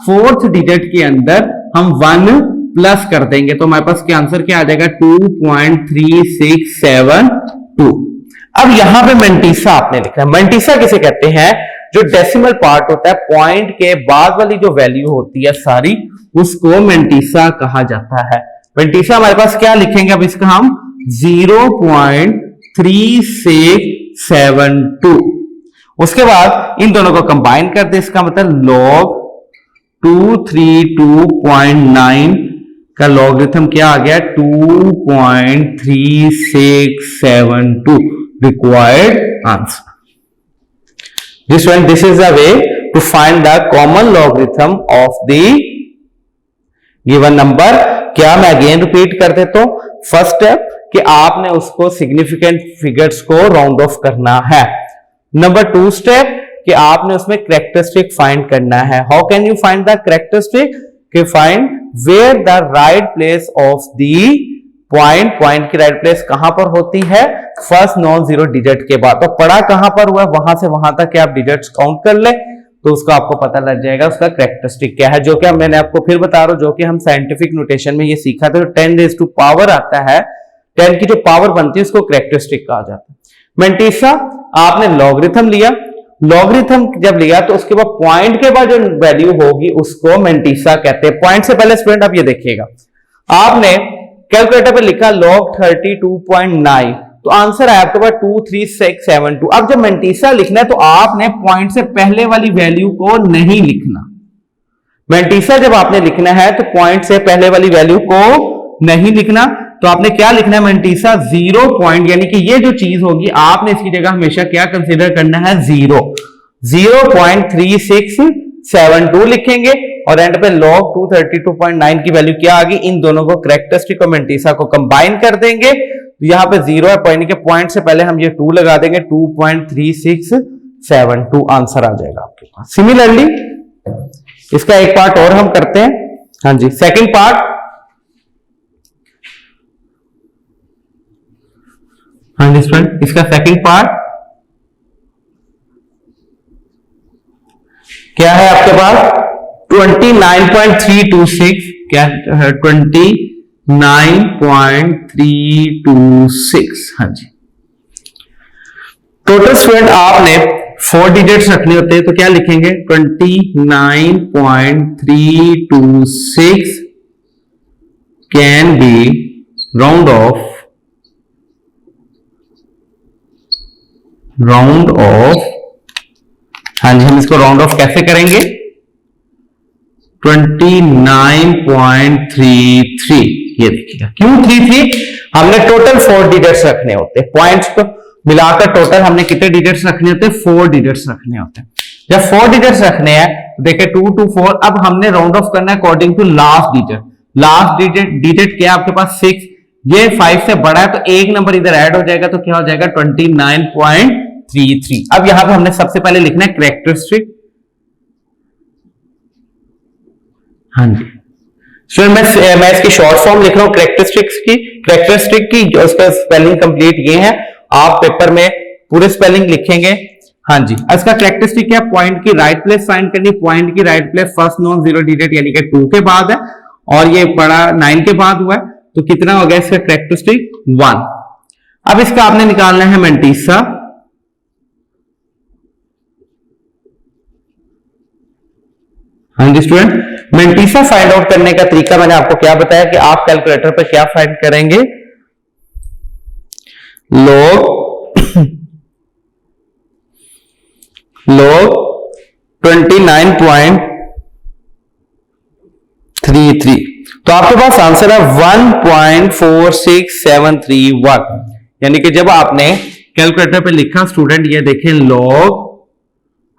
4th डिजिट के अंदर हम 1 प्लस कर देंगे, तो हमारे पास क्या आंसर क्या आ जाएगा, 2.3672। अब यहां पे मैंटीसा आपने लिखा है। मैंटीसा किसे कहते हैं, जो डेसिमल पार्ट होता है, पॉइंट के बाद वाली जो वैल्यू होती है सारी, उसको मैंटीसा कहा जाता है। मैंटीसा हमारे पास क्या लिखेंगे, अब इसका हम 0.3672, उसके बाद इन दोनों को कंबाइन कर दे, इसका मतलब log 232.9 का लॉगरिथम क्या आ गया, 2.3672 required answer. This is the way to find the common logarithm of the given number। क्या मैं अगेन रिपीट कर देता हूं, फर्स्ट स्टेप कि आपने उसको सिग्निफिकेंट फिगर्स को राउंड ऑफ करना है। नंबर 2 स्टेप कि आपने उसमें कैरेक्टरिस्टिक फाइंड करना है। How can you find the characteristic, कि find where the right place of the point, point की राइट प्लेस कहां पर होती है, फर्स्ट नॉन जीरो डिजिट के बाद। तो पढ़ा कहां पर हुआ, वहां से वहां तक के आप डिजिट्स काउंट कर ले तो उसको आपको पता लग जाएगा उसका कैरेक्टरिस्टिक क्या है, जो कि मैंने आपको फिर बता रहा हूं, जो कि हम साइंटिफिक नोटेशन में ये सीखा था। 10 रेज़ टू पावर आता है, 10 की जो पावर बनती है उसको कैरेक्टरिस्टिक कहा जाता है। मैंटीसा आपने लॉगरिथम लिया, लॉगरिथम जब लिया तो उसके बाद पॉइंट के बाद जो वैल्यू होगी उसको मैंटीसा कहते हैं। पॉइंट से पहले स्टूडेंट आप ये देखिएगा, आपने कैलकुलेटर पे लिखा log 32.9, तो आंसर आया आपके पास 23672। अब जब मैंटीसा लिखना है तो आपने पॉइंट से पहले वाली वैल्यू को नहीं लिखना। मैंटीसा जब आपने लिखना है तो पॉइंट से पहले वाली वैल्यू को नहीं लिखना, तो आपने क्या लिखना है, मैंटीसा 0 पॉइंट, यानी कि ये जो चीज होगी आपने इसकी जगह हमेशा क्या कंसीडर करना है, 0.3672 लिखेंगे और एंड पे log 232.9 की वैल्यू क्या आ गई, इन दोनों को कैरेक्टरिस्टिक और मैंटीसा को कंबाइन कर देंगे। तो यहां पे 0 है, पॉइंट के पॉइंट से पहले हम ये 2 लगा देंगे, 2.3672 आंसर आ जाएगा आपके पास। सिमिलरली इसका एक पार्ट और हम करते हैं, हाँ जी, सेकंड पार्ट। हाँ जी स्टूडेंट, इसका सेकंड पार्ट क्या है आपके पास, 29.326, क्या है, 29.326, हाँ जी। टोटल स्टूडेंट आपने 4 डिजिट्स रखने होते हैं, तो क्या लिखेंगे, 29.326 कैन बी राउंड ऑफ हाँ जी, हम इसको राउंड ऑफ कैसे करेंगे, 29.33, ये देखिएगा, क्यों 33, हमने टोटल 4 डिजिट्स रखने होते हैं, पॉइंट्स को मिलाकर टोटल हमने कितने डिजिट्स रखने होते हैं, 4 डिजिट्स रखने होते हैं। जब 4 डिजिट्स रखने हैं तो देखिए 2 to 4, अब हमने राउंड ऑफ करना है according to last digit. Last digit क्या है आपके पास, 6, ये 5 से बड़ा है तो एक नंबर इधर ऐड हो जाएगा, तो क्या हो जाएगा 29.33। अब यहां पे हमने सबसे पहले लिखना है कैरेक्टरिस्टिक, हाँ जी स्टूडेंट, मैं इसकी शॉर्ट फॉर्म लिख रहा हूँ कैरेक्टरिस्टिक की जो उसका स्पेलिंग कंप्लीट ये है, आप पेपर में पूरे स्पेलिंग लिखेंगे। हाँ जी, इसका कैरेक्टरिस्टिक क्या, पॉइंट की राइट प्लेस फाइंड करनी, पॉइंट की right place first non zero digit यानी कि 2 के बाद है और ये बड़ा 9 के बाद हुआ है, तो कितना हो गया इसका कैरेक्टरिस्टिक 1। अब इसका आपने निकालना है मैंटीसा। हाँ जी स्टूडेंट, मैंटीसा फाइंड आउट करने का तरीका मैंने आपको क्या बताया कि आप कैलकुलेटर पे क्या फाइंड करेंगे, log 29.33, तो आपके पास आंसर है 1.46731, यानी कि जब आपने कैलकुलेटर पे लिखा स्टूडेंट, ये देखें log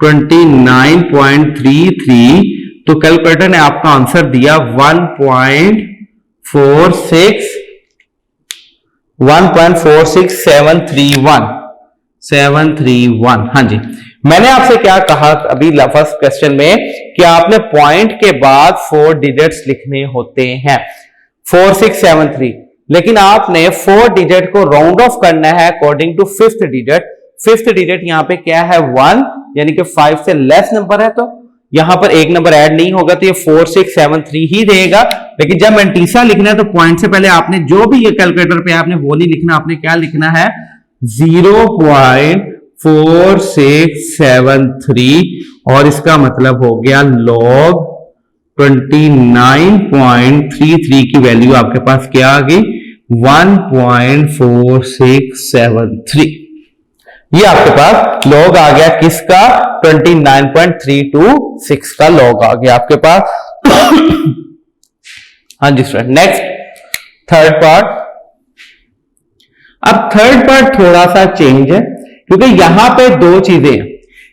29.33, तो कैलकुलेटर ने आपका आंसर दिया 1.46731। हाँ जी, मैंने आपसे क्या कहा अभी फर्स्ट क्वेश्चन में कि आपने पॉइंट के बाद 4 डिजिट्स लिखने होते हैं 4673, लेकिन आपने 4 डिजिट को राउंड ऑफ करना है according to 5th digit. 5th digit यहां पे क्या है 1, यानी कि 5 से लेस नंबर है, तो यहां पर एक नंबर ऐड नहीं होगा, तो ये 4673 ही देगा। लेकिन जब मैंटीसा लिखना है तो पॉइंट से पहले आपने जो भी ये कैलकुलेटर पे आपने वो नहीं लिखना, आपने क्या लिखना है 0.4673, और इसका मतलब हो गया log 29.33 की वैल्यू आपके पास क्या आ गई 1.4673। ये आपके पास लॉग आ गया किसका 29.326 का लॉग आ गया आपके पास। हाँ जी स्टूडेंट, नेक्स्ट थर्ड पार्ट। अब थर्ड पार्ट थोड़ा सा चेंज है क्योंकि यहां पे 2 चीजें हैं।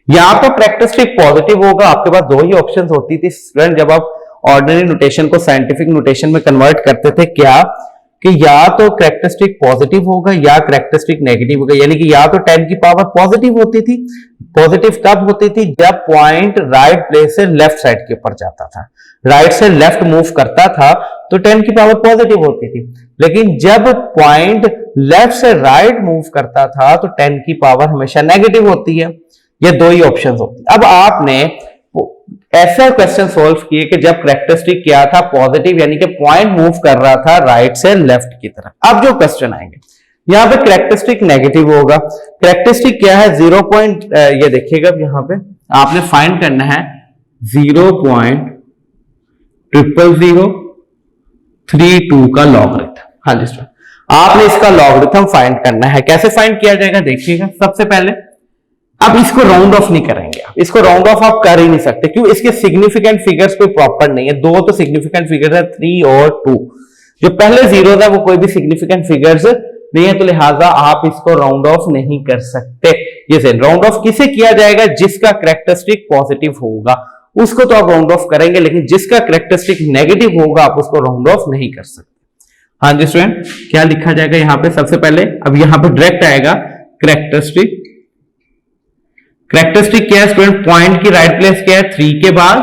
यहां पर कैरेक्टरिस्टिक पॉजिटिव होगा, आपके पास 2 ही ऑप्शन होती थी स्टूडेंट जब आप ऑर्डिनरी नोटेशन को साइंटिफिक नोटेशन में कन्वर्ट करते थे, क्या कि या तो कैरेक्टरिस्टिक पॉजिटिव होगा या कैरेक्टरिस्टिक नेगेटिव होगा, यानी कि या तो 10 की पावर पॉजिटिव होती थी। पॉजिटिव कब होती थी, जब पॉइंट राइट प्लेस से लेफ्ट साइड के ऊपर जाता था, राइट से लेफ्ट मूव करता था तो 10 की पावर पॉजिटिव होती थी। लेकिन जब पॉइंट लेफ्ट से राइट मूव करता था तो 10 की पावर हमेशा नेगेटिव होती है। ये 2 ही ऑप्शंस होती है। अब आपने ऐसा क्वेश्चन सोल्व किए कि जब कैरेक्टरिस्टिक क्या था पॉजिटिव, यानी कि पॉइंट मूव कर रहा था राइट से लेफ्ट की तरफ। अब जो क्वेश्चन आएंगे यहां पे कैरेक्टरिस्टिक नेगेटिव होगा। कैरेक्टरिस्टिक क्या है 0. ये देखिएगा यहां पे आपने फाइंड करना है 0.000032 का लॉगरिथम। हाँ जी स्टूडेंट, आपने इसका लॉगरिथम फाइंड करना है। कैसे फाइंड किया जाएगा देखिएगा। सबसे पहले अब इसको राउंड ऑफ नहीं करेंगे, आप इसको राउंड ऑफ आप कर ही नहीं सकते, क्यों, इसके सिग्निफिकेंट फिगर्स कोई प्रॉपर नहीं है। 2 तो सिग्निफिकेंट फिगर्स है 3 और 2, जो पहले 0 था वो कोई भी सिग्निफिकेंट फिगर्स नहीं है, तो लिहाजा आप इसको राउंड ऑफ नहीं कर सकते। ये से राउंड ऑफ किसे किया जाएगा, जिसका कैरेक्टरिस्टिक पॉजिटिव होगा उसको तो आप राउंड ऑफ करेंगे, लेकिन जिसका कैरेक्टरिस्टिक नेगेटिव होगा आप उसको राउंड ऑफ नहीं कर सकते। हाँ जी स्टूडेंट, क्या लिखा जाएगा यहां पे सबसे पहले, अब यहां पे डायरेक्ट आएगा कैरेक्टरिस्टिक। कैरेक्टरिस्टिक क्या है स्टूडेंट, पॉइंट की राइट प्लेस क्या है 3 के बाद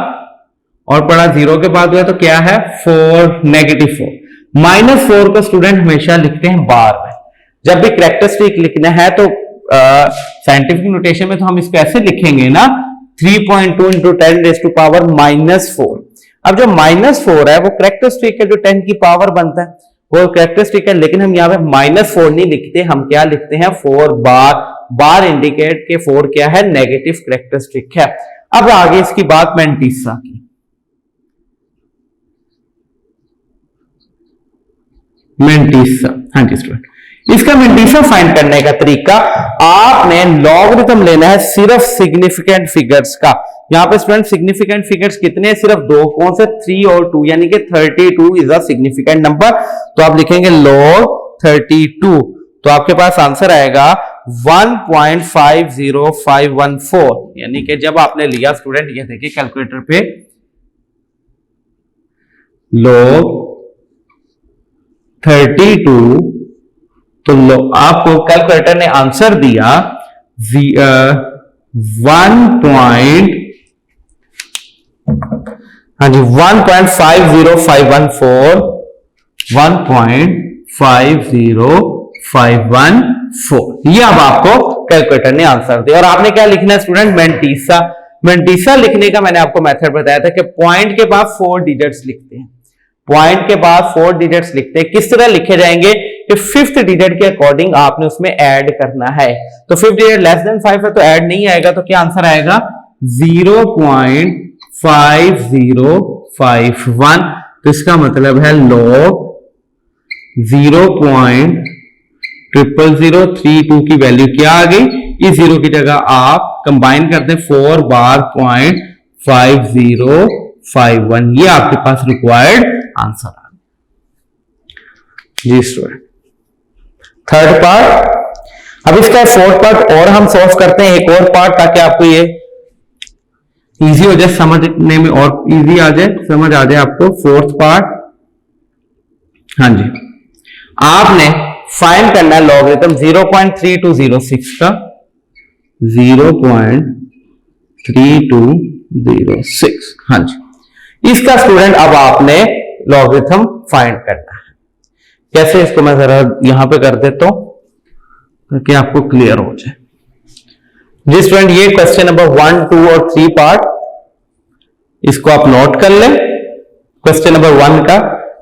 और पड़ा 0 के बाद हुआ तो क्या है 4, -4। -4 को स्टूडेंट हमेशा लिखते हैं बार में। जब भी कैरेक्टरिस्टिक लिखना है तो साइंटिफिक नोटेशन में तो हम इसको ऐसे लिखेंगे ना 3.2 × 10⁻⁻4। अब जो -4 है वो कैरेक्टरिस्टिक है, जो 10 की पावर बनता है वो कैरेक्टरिस्टिक है, लेकिन हम यहाँ पे -4 नहीं लिखते, हम क्या लिखते हैं 4 बार इंडिकेट के 4 क्या है नेगेटिव कैरेक्टरिस्टिक है। अब आगे इसकी बात मैंटीसा की। मैंटीसा, हाँ जी स्टूडेंट, इसका मैंटीसा फाइंड करने का तरीका, आपने लॉगरिथम लेना है सिर्फ सिग्निफिकेंट फिगर्स का। यहां पे स्टूडेंट सिग्निफिकेंट फिगर्स कितने, सिर्फ 2, कौन से 3 और 2, यानी कि 32 इज अ सिग्निफिकेंट नंबर। तो आप लिखेंगे log 32, तो आपके पास आंसर आएगा 1.50514, यानी कि जब आपने लिया स्टूडेंट, ये देखिए कैलकुलेटर पे log 32, तो आपको कैलकुलेटर ने आंसर दिया 1.50514। हाँ जी 1.50514 1.50514 ये अब आपको कैलकुलेटर ने आंसर दिया। और आपने क्या लिखना है स्टूडेंट, मेंटीसा। मेंटीसा लिखने का मैंने आपको मेथड बताया था कि पॉइंट के बाद 4 डिजिट्स लिखते हैं, पॉइंट के बाद 4 डिजिट्स लिखते हैं। किस तरह लिखे जाएंगे कि 5th डिजिट के अकॉर्डिंग आपने उसमें ऐड करना है। तो 5th डिजिट लेस देन 5 है तो ऐड नहीं आएगा, तो क्या आंसर आएगा 0.5051। तो इसका मतलब है log 0.00032 की वैल्यू क्या आ गई, इस जीरो की जगह आप कंबाइन करते हैं 4 बार 0.5051, ये आपके पास रिक्वायर्ड आंसर आ गया जी स्टूडेंट। थर्ड पार्ट, अब इसका फोर्थ पार्ट और हम सॉल्व करते हैं, एक और पार्ट, ताकि आपको ये इजी हो जाए, समझने में और इजी आ जाए, समझ आ जाए आपको। फोर्थ पार्ट, हाँ जी, आपने फाइंड करना है लॉगरिथम 0.3206 का, 0.3206, हाँ जी। इसका स्टूडेंट अब आपने लॉगरिथम फाइंड करना है। कैसे, इसको मैं जरा यहां पे कर देता हूं ताकि आपको क्लियर हो जाए जी स्टूडेंट। ये क्वेश्चन नंबर 1, 2 और 3 पार्ट, इसको आप नोट कर लें। क्वेश्चन नंबर 1 का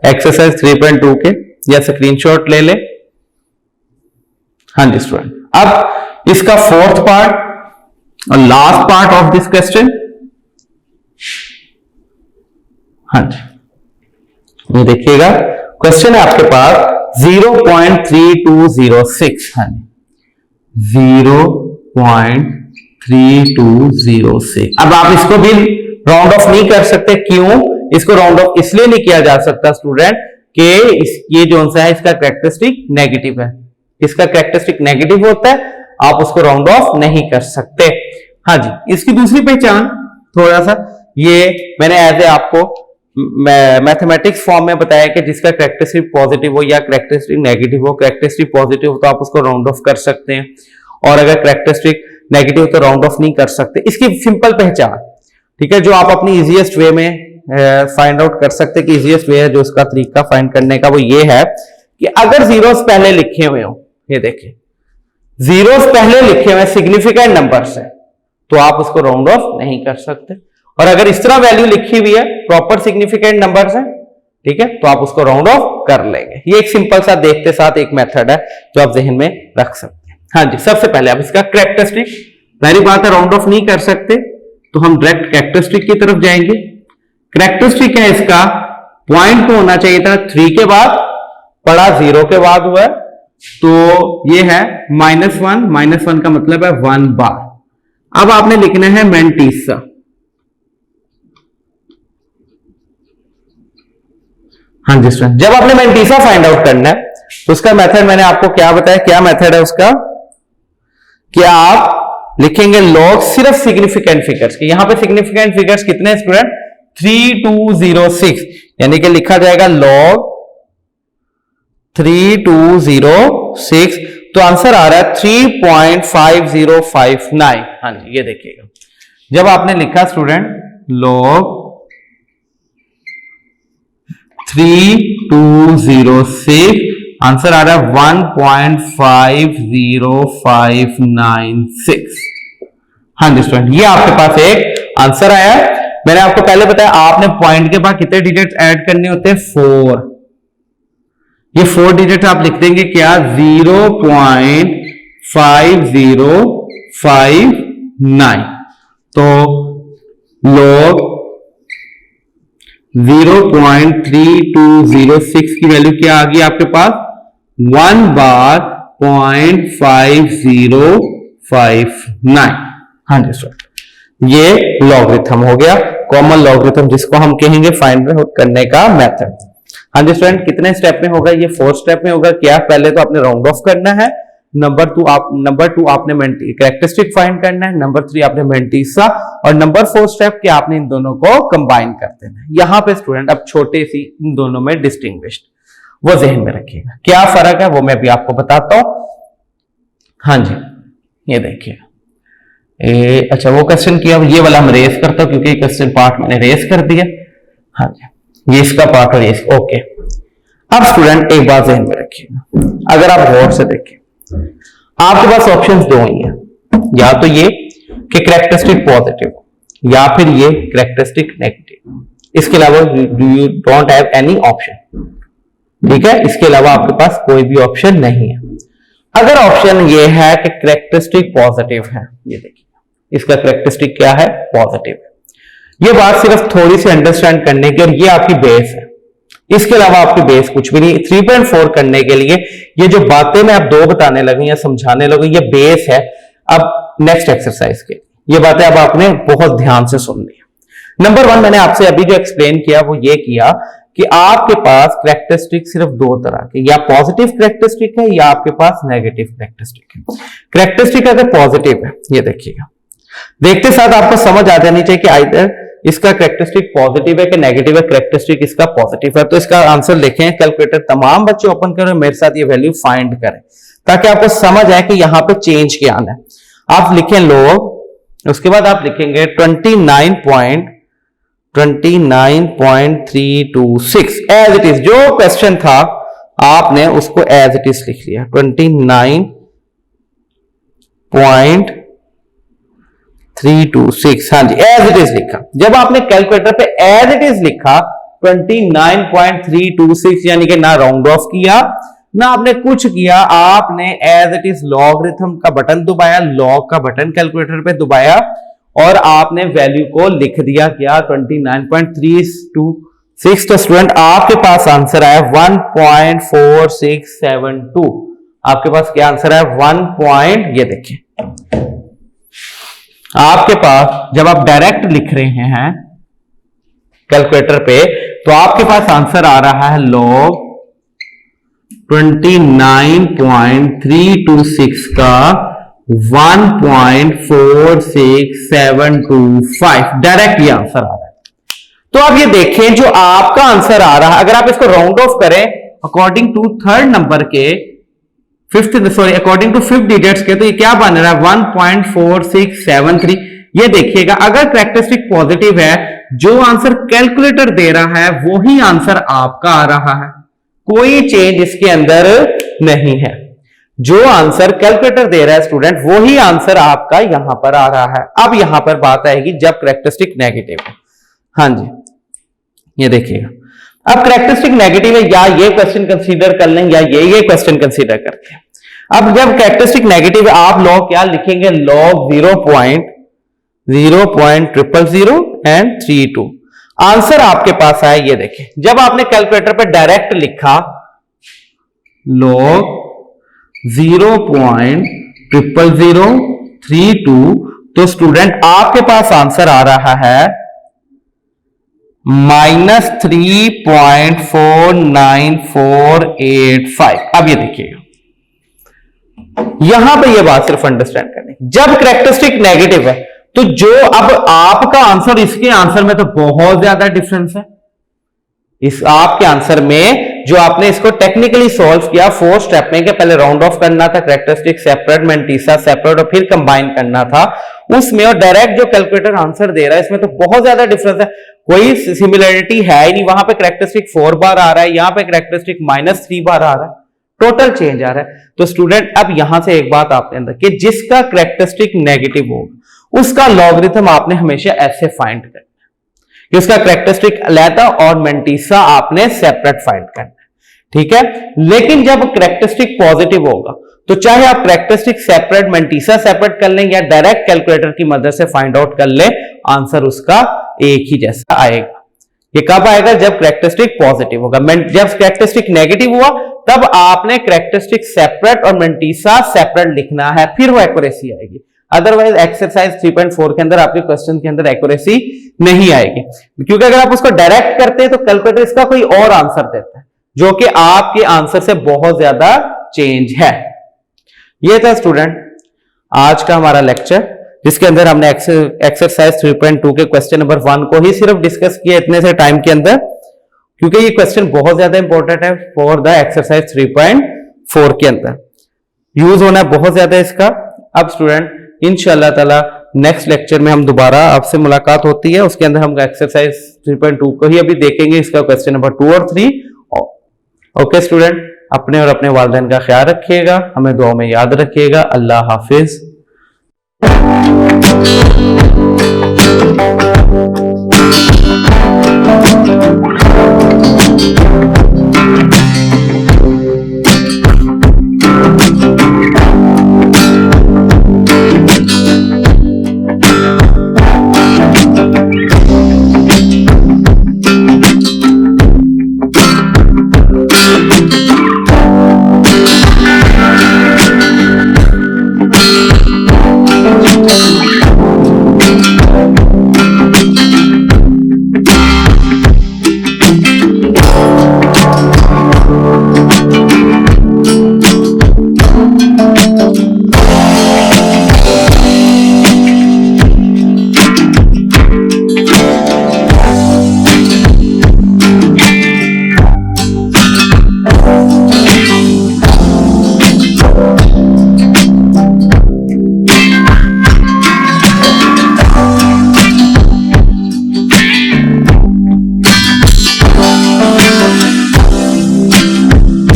एक्सरसाइज 3.2 के या स्क्रीनशॉट ले लें। हाँ जी स्टूडेंट, अब इसका फोर्थ पार्ट और last part of this question, हाँ जी, ये देखिएगा क्वेश्चन है आपके पास 0.3206, हाँ जी 0.3206। अब आप इसको भी राउंड ऑफ नहीं कर सकते, क्यों? इसको राउंड ऑफ इसलिए नहीं किया जा सकता स्टूडेंट कि ये जो सा है इसका कैरेक्टरिस्टिक नेगेटिव है, इसका कैरेक्टरिस्टिक नेगेटिव होता है, आप उसको राउंड ऑफ नहीं कर सकते। हाँ जी, इसकी दूसरी पहचान थोड़ा सा, ये मैंने एज ए आपको मैथमेटिक्स फॉर्म में बताया कि जिसका कैरेक्टरिस्टिक पॉजिटिव हो या कैरेक्टरिस्टिक नेगेटिव हो, कैरेक्टरिस्टिक पॉजिटिव हो तो आप उसको राउंड ऑफ कर सकते हैं, और अगर कैरेक्टरिस्टिक नेगेटिव तो राउंड ऑफ नहीं कर सकते। इसकी सिंपल पहचान, ठीक है, जो आप अपनी इजीएस्ट वे में फाइंड आउट कर सकते हैं कि इजीएस्ट वे है जो उसका तरीका फाइंड करने का, वो ये है कि अगर जीरोस पहले लिखे हुए हो, ये देखिए जीरोस पहले लिखे हुए सिग्निफिकेंट नंबर से, तो आप उसको राउंड ऑफ नहीं कर सकते। और अगर इस तरह वैल्यू लिखी हुई है प्रॉपर सिग्निफिकेंट नंबर से, ठीक है, तो आप उसको राउंड ऑफ कर लेंगे। ये एक सिंपल सा देखते साथ एक मेथड है जो आप जहन में रख सकते हैं। हाँ जी, सबसे पहले आप इसका कैरेक्टरिस्टिक, पहली बात है राउंड ऑफ नहीं कर सकते तो हम डायरेक्ट कैरेक्टरिस्टिक की तरफ जाएंगे। कैरेक्टरिस्टिक है इसका, पॉइंट तो होना चाहिए था 3 के बाद, पड़ा 0 के बाद हुआ है, तो ये है -1, -1 का मतलब है 1 बार। अब आपने लिखना है मेंटीसा, हाँ जी स्टूडेंट। जब आपने मेंटीसा फाइंड आउट करना है तो उसका मेथड मैंने आपको क्या बताया, क्या मेथड है उसका, कि आप लिखेंगे लॉग सिर्फ सिग्निफिकेंट फिगर्स के। यहां पे सिग्निफिकेंट फिगर्स कितने हैं स्टूडेंट, 3206, यानी कि लिखा जाएगा लॉग 3206, तो आंसर आ रहा है 3.5059। हाँ जी, ये देखिएगा, जब आपने लिखा स्टूडेंट लॉग 3206, आंसर आ रहा है 1.50596। हाँ जी स्टूडेंट, ये आपके पास एक आंसर आया है। मैंने आपको पहले बताया आपने पॉइंट के बाद कितने डिजिट्स ऐड करने होते हैं, 4। ये 4 डिजिट आप लिख देंगे क्या, 0.5059। तो log 0.3206 की वैल्यू क्या आ गई आपके पास, 1 बार 0.5059। हाँ जी सर, ये लॉगरिथम हो गया, कॉमन लॉगरिथम जिसको हम कहेंगे फाइंड आउट करने का मेथड। हाँ जी स्टूडेंट, कितने स्टेप में होगा, ये 4 स्टेप में होगा। क्या, पहले तो आपने राउंड ऑफ करना है, नंबर 2 आपने कैरेक्टरिस्टिक फाइंड करना है, नंबर 3 आपने मेंटीसा, और नंबर 4 स्टेप के आपने इन दोनों को कंबाइन कर देना है। यहां पे स्टूडेंट अब छोटे सी इन दोनों में डिस्टिंग्विश्ड, वो जहन में रखिएगा। क्या फर्क है वो मैं भी आपको बताता हूं। हाँ जी, ये देखिए, अच्छा वो क्वेश्चन किया, ये वाला हम रेस करता हूं क्योंकि क्वेश्चन पार्ट मैंने रेस कर दिया। हाँ जी, ये इसका पार्ट और ये ओके। अब स्टूडेंट एक बात ध्यान में रखिएगा, अगर आप गौर से देखें आपके पास ऑप्शंस दो ही हैं, या तो ये कि कैरेक्टरिस्टिक पॉजिटिव या फिर ये कैरेक्टरिस्टिक नेगेटिव, इसके अलावा you don't have any option. ठीक है, इसके अलावा आपके पास कोई भी ऑप्शन नहीं है। अगर ऑप्शन ये है कि कैरेक्टरिस्टिक पॉजिटिव है, ये देखिए इसका कैरेक्टरिस्टिक क्या है, पॉजिटिव है। ये बात सिर्फ थोड़ी सी अंडरस्टैंड करने की, और ये आपकी बेस है, इसके अलावा आपकी बेस कुछ भी नहीं। 3.4 करने के लिए ये जो बातें मैं आप दो बताने लगे या समझाने लगे, ये बेस है। अब नेक्स्ट एक्सरसाइज के ये बातें अब आपने बहुत ध्यान से सुननी है। नंबर 1 मैंने आपसे अभी जो एक्सप्लेन किया वो ये किया कि आपके पास कैरेक्टरिस्टिक सिर्फ दो तरह के, या पॉजिटिव कैरेक्टरिस्टिक है या आपके पास नेगेटिव कैरेक्टरिस्टिक है। कैरेक्टरिस्टिक अगर पॉजिटिव है, ये देखिएगा, देखते साथ आपको समझ आ जानी चाहिए कि आइदर इसका कैरेक्टरिस्टिक पॉजिटिव है कि नेगेटिव है। कैरेक्टरिस्टिक इसका पॉजिटिव है, तो इसका आंसर लिखें। कैलकुलेटर तमाम बच्चे ओपन करें, मेरे साथ ये वैल्यू फाइंड करें ताकि आपको समझ आए कि यहां पे चेंज क्या आना है। आप लिखें लोग, उसके बाद आप लिखेंगे 29.326 एज इट इज। जो क्वेश्चन था आपने उसको एज इट इज लिख लिया, 29.326, हाँ जी एज इट इज लिखा। जब आपने कैलकुलेटर पे एज इट इज लिखा 29.326, यानी कि ना राउंड ऑफ किया ना आपने कुछ किया, आपने एज इट इज लॉगरिथम का बटन दबाया, लॉग का बटन कैलकुलेटर पे दबाया और आपने वैल्यू को लिख दिया क्या, 29.326। तो स्टूडेंट आपके पास आंसर आया 1.4672। आपके पास क्या आंसर है, 1. ये देखिए आपके पास जब आप डायरेक्ट लिख रहे हैं कैलकुलेटर पे तो आपके पास आंसर आ रहा है लॉग 29.326 का 1.46725, डायरेक्ट ये आंसर आ रहा है। तो आप ये देखें जो आपका आंसर आ रहा है, अगर आप इसको राउंड ऑफ करें अकॉर्डिंग टू थर्ड नंबर के अकॉर्डिंग टू 5 डिजिट्स के, तो ये क्या बन रहा है 1.4673। ये देखिएगा अगर कैरेक्टरिस्टिक पॉजिटिव है, जो आंसर कैलकुलेटर दे रहा है वही आंसर आपका आ रहा है, कोई चेंज इसके अंदर नहीं है। जो आंसर कैलकुलेटर दे रहा है स्टूडेंट वही आंसर आपका यहां पर आ रहा है। अब यहां पर बात आएगी जब कैरेक्टरिस्टिक नेगेटिव है। हाँ जी ये देखिएगा, अब कैरेक्टरिस्टिक नेगेटिव है, या ये क्वेश्चन कंसीडर कर लें या ये क्वेश्चन कंसीडर करते हैं। अब जब कैरेक्टरिस्टिक नेगेटिव है आप लॉग क्या लिखेंगे, लॉग 0.000 एंड 32। आंसर आपके पास आया, ये देखिए जब आपने कैलकुलेटर पे डायरेक्ट लिखा log 0.00032, तो स्टूडेंट आपके पास आंसर आ रहा है -3.49485। अब ये देखिएगा यहां पे ये बात सिर्फ अंडरस्टैंड करने, जब कैरेक्टरिस्टिक नेगेटिव है तो जो अब आपका आंसर इसके आंसर में तो बहुत ज्यादा डिफरेंस है। इस आपके आंसर में जो आपने इसको टेक्निकली सॉल्व किया 4 स्टेप में, कि पहले राउंड ऑफ करना था, कैरेक्टरिस्टिक सेपरेट, मेंटिसा सेपरेट और फिर कंबाइन करना था, उसमें और डायरेक्ट जो कैलकुलेटर आंसर दे रहा है इसमें तो बहुत ज्यादा डिफरेंस है, कोई सिमिलरिटी है ही नहीं। वहां पे कैरेक्टरिस्टिक 4 बार आ रहा है, यहां पे कैरेक्टरिस्टिक -3 बार आ रहा है, टोटल चेंज आ रहा है। तो स्टूडेंट अब यहां से एक बात आपने अंदर कि जिसका कैरेक्टरिस्टिक नेगेटिव होगा उसका लॉगरिथम आपने हमेशा ऐसे फाइंड करना है कि उसका कैरेक्टरिस्टिक अलैदा और मेंटिसा आपने सेपरेट फाइंड करना है, ठीक है। लेकिन जब कैरेक्टरिस्टिक पॉजिटिव होगा तो चाहे आप कैरेक्टरिस्टिक सेपरेट, मेंटिसा सेपरेट कर लें या डायरेक्ट कैलकुलेटर की मदद से फाइंड आउट कर लें, आंसर उसका एक ही जैसा आएगा। ये कब आएगा, जब कैरेक्टरिस्टिक पॉजिटिव होगा। जब कैरेक्टरिस्टिक नेगेटिव हुआ तब आपने कैरेक्टरिस्टिक सेपरेट और मेंटिसा सेपरेट लिखना है, फिर वो एक्यूरेसी आएगी। अदरवाइज एक्सरसाइज 3.4 के अंदर आपके क्वेश्चन के अंदर एक्यूरेसी नहीं आएगी, क्योंकि अगर आप उसको डायरेक्ट करते हैं तो कैलकुलेटर इसका कोई और आंसर देता है जो कि आपके आंसर से बहुत ज्यादा चेंज है। ये था स्टूडेंट आज का हमारा लेक्चर, जिसके अंदर हमने एक्सरसाइज 3.2 के क्वेश्चन नंबर 1 को ही सिर्फ डिस्कस किया इतने से टाइम के अंदर, क्योंकि ये क्वेश्चन बहुत ज्यादा इंपॉर्टेंट है फॉर द एक्सरसाइज 3.4 के अंदर, यूज होना बहुत ज्यादा इसका। अब स्टूडेंट इंशाअल्लाह ताला नेक्स्ट लेक्चर में हम दोबारा आपसे मुलाकात होती है, उसके अंदर हम एक्सरसाइज 3.2 को ही अभी देखेंगे, इसका क्वेश्चन नंबर 2 और 3। ओके स्टूडेंट, अपने और अपने वालिदैन का ख्याल रखिएगा, हमें दुआ में याद रखिएगा। अल्लाह हाफिज।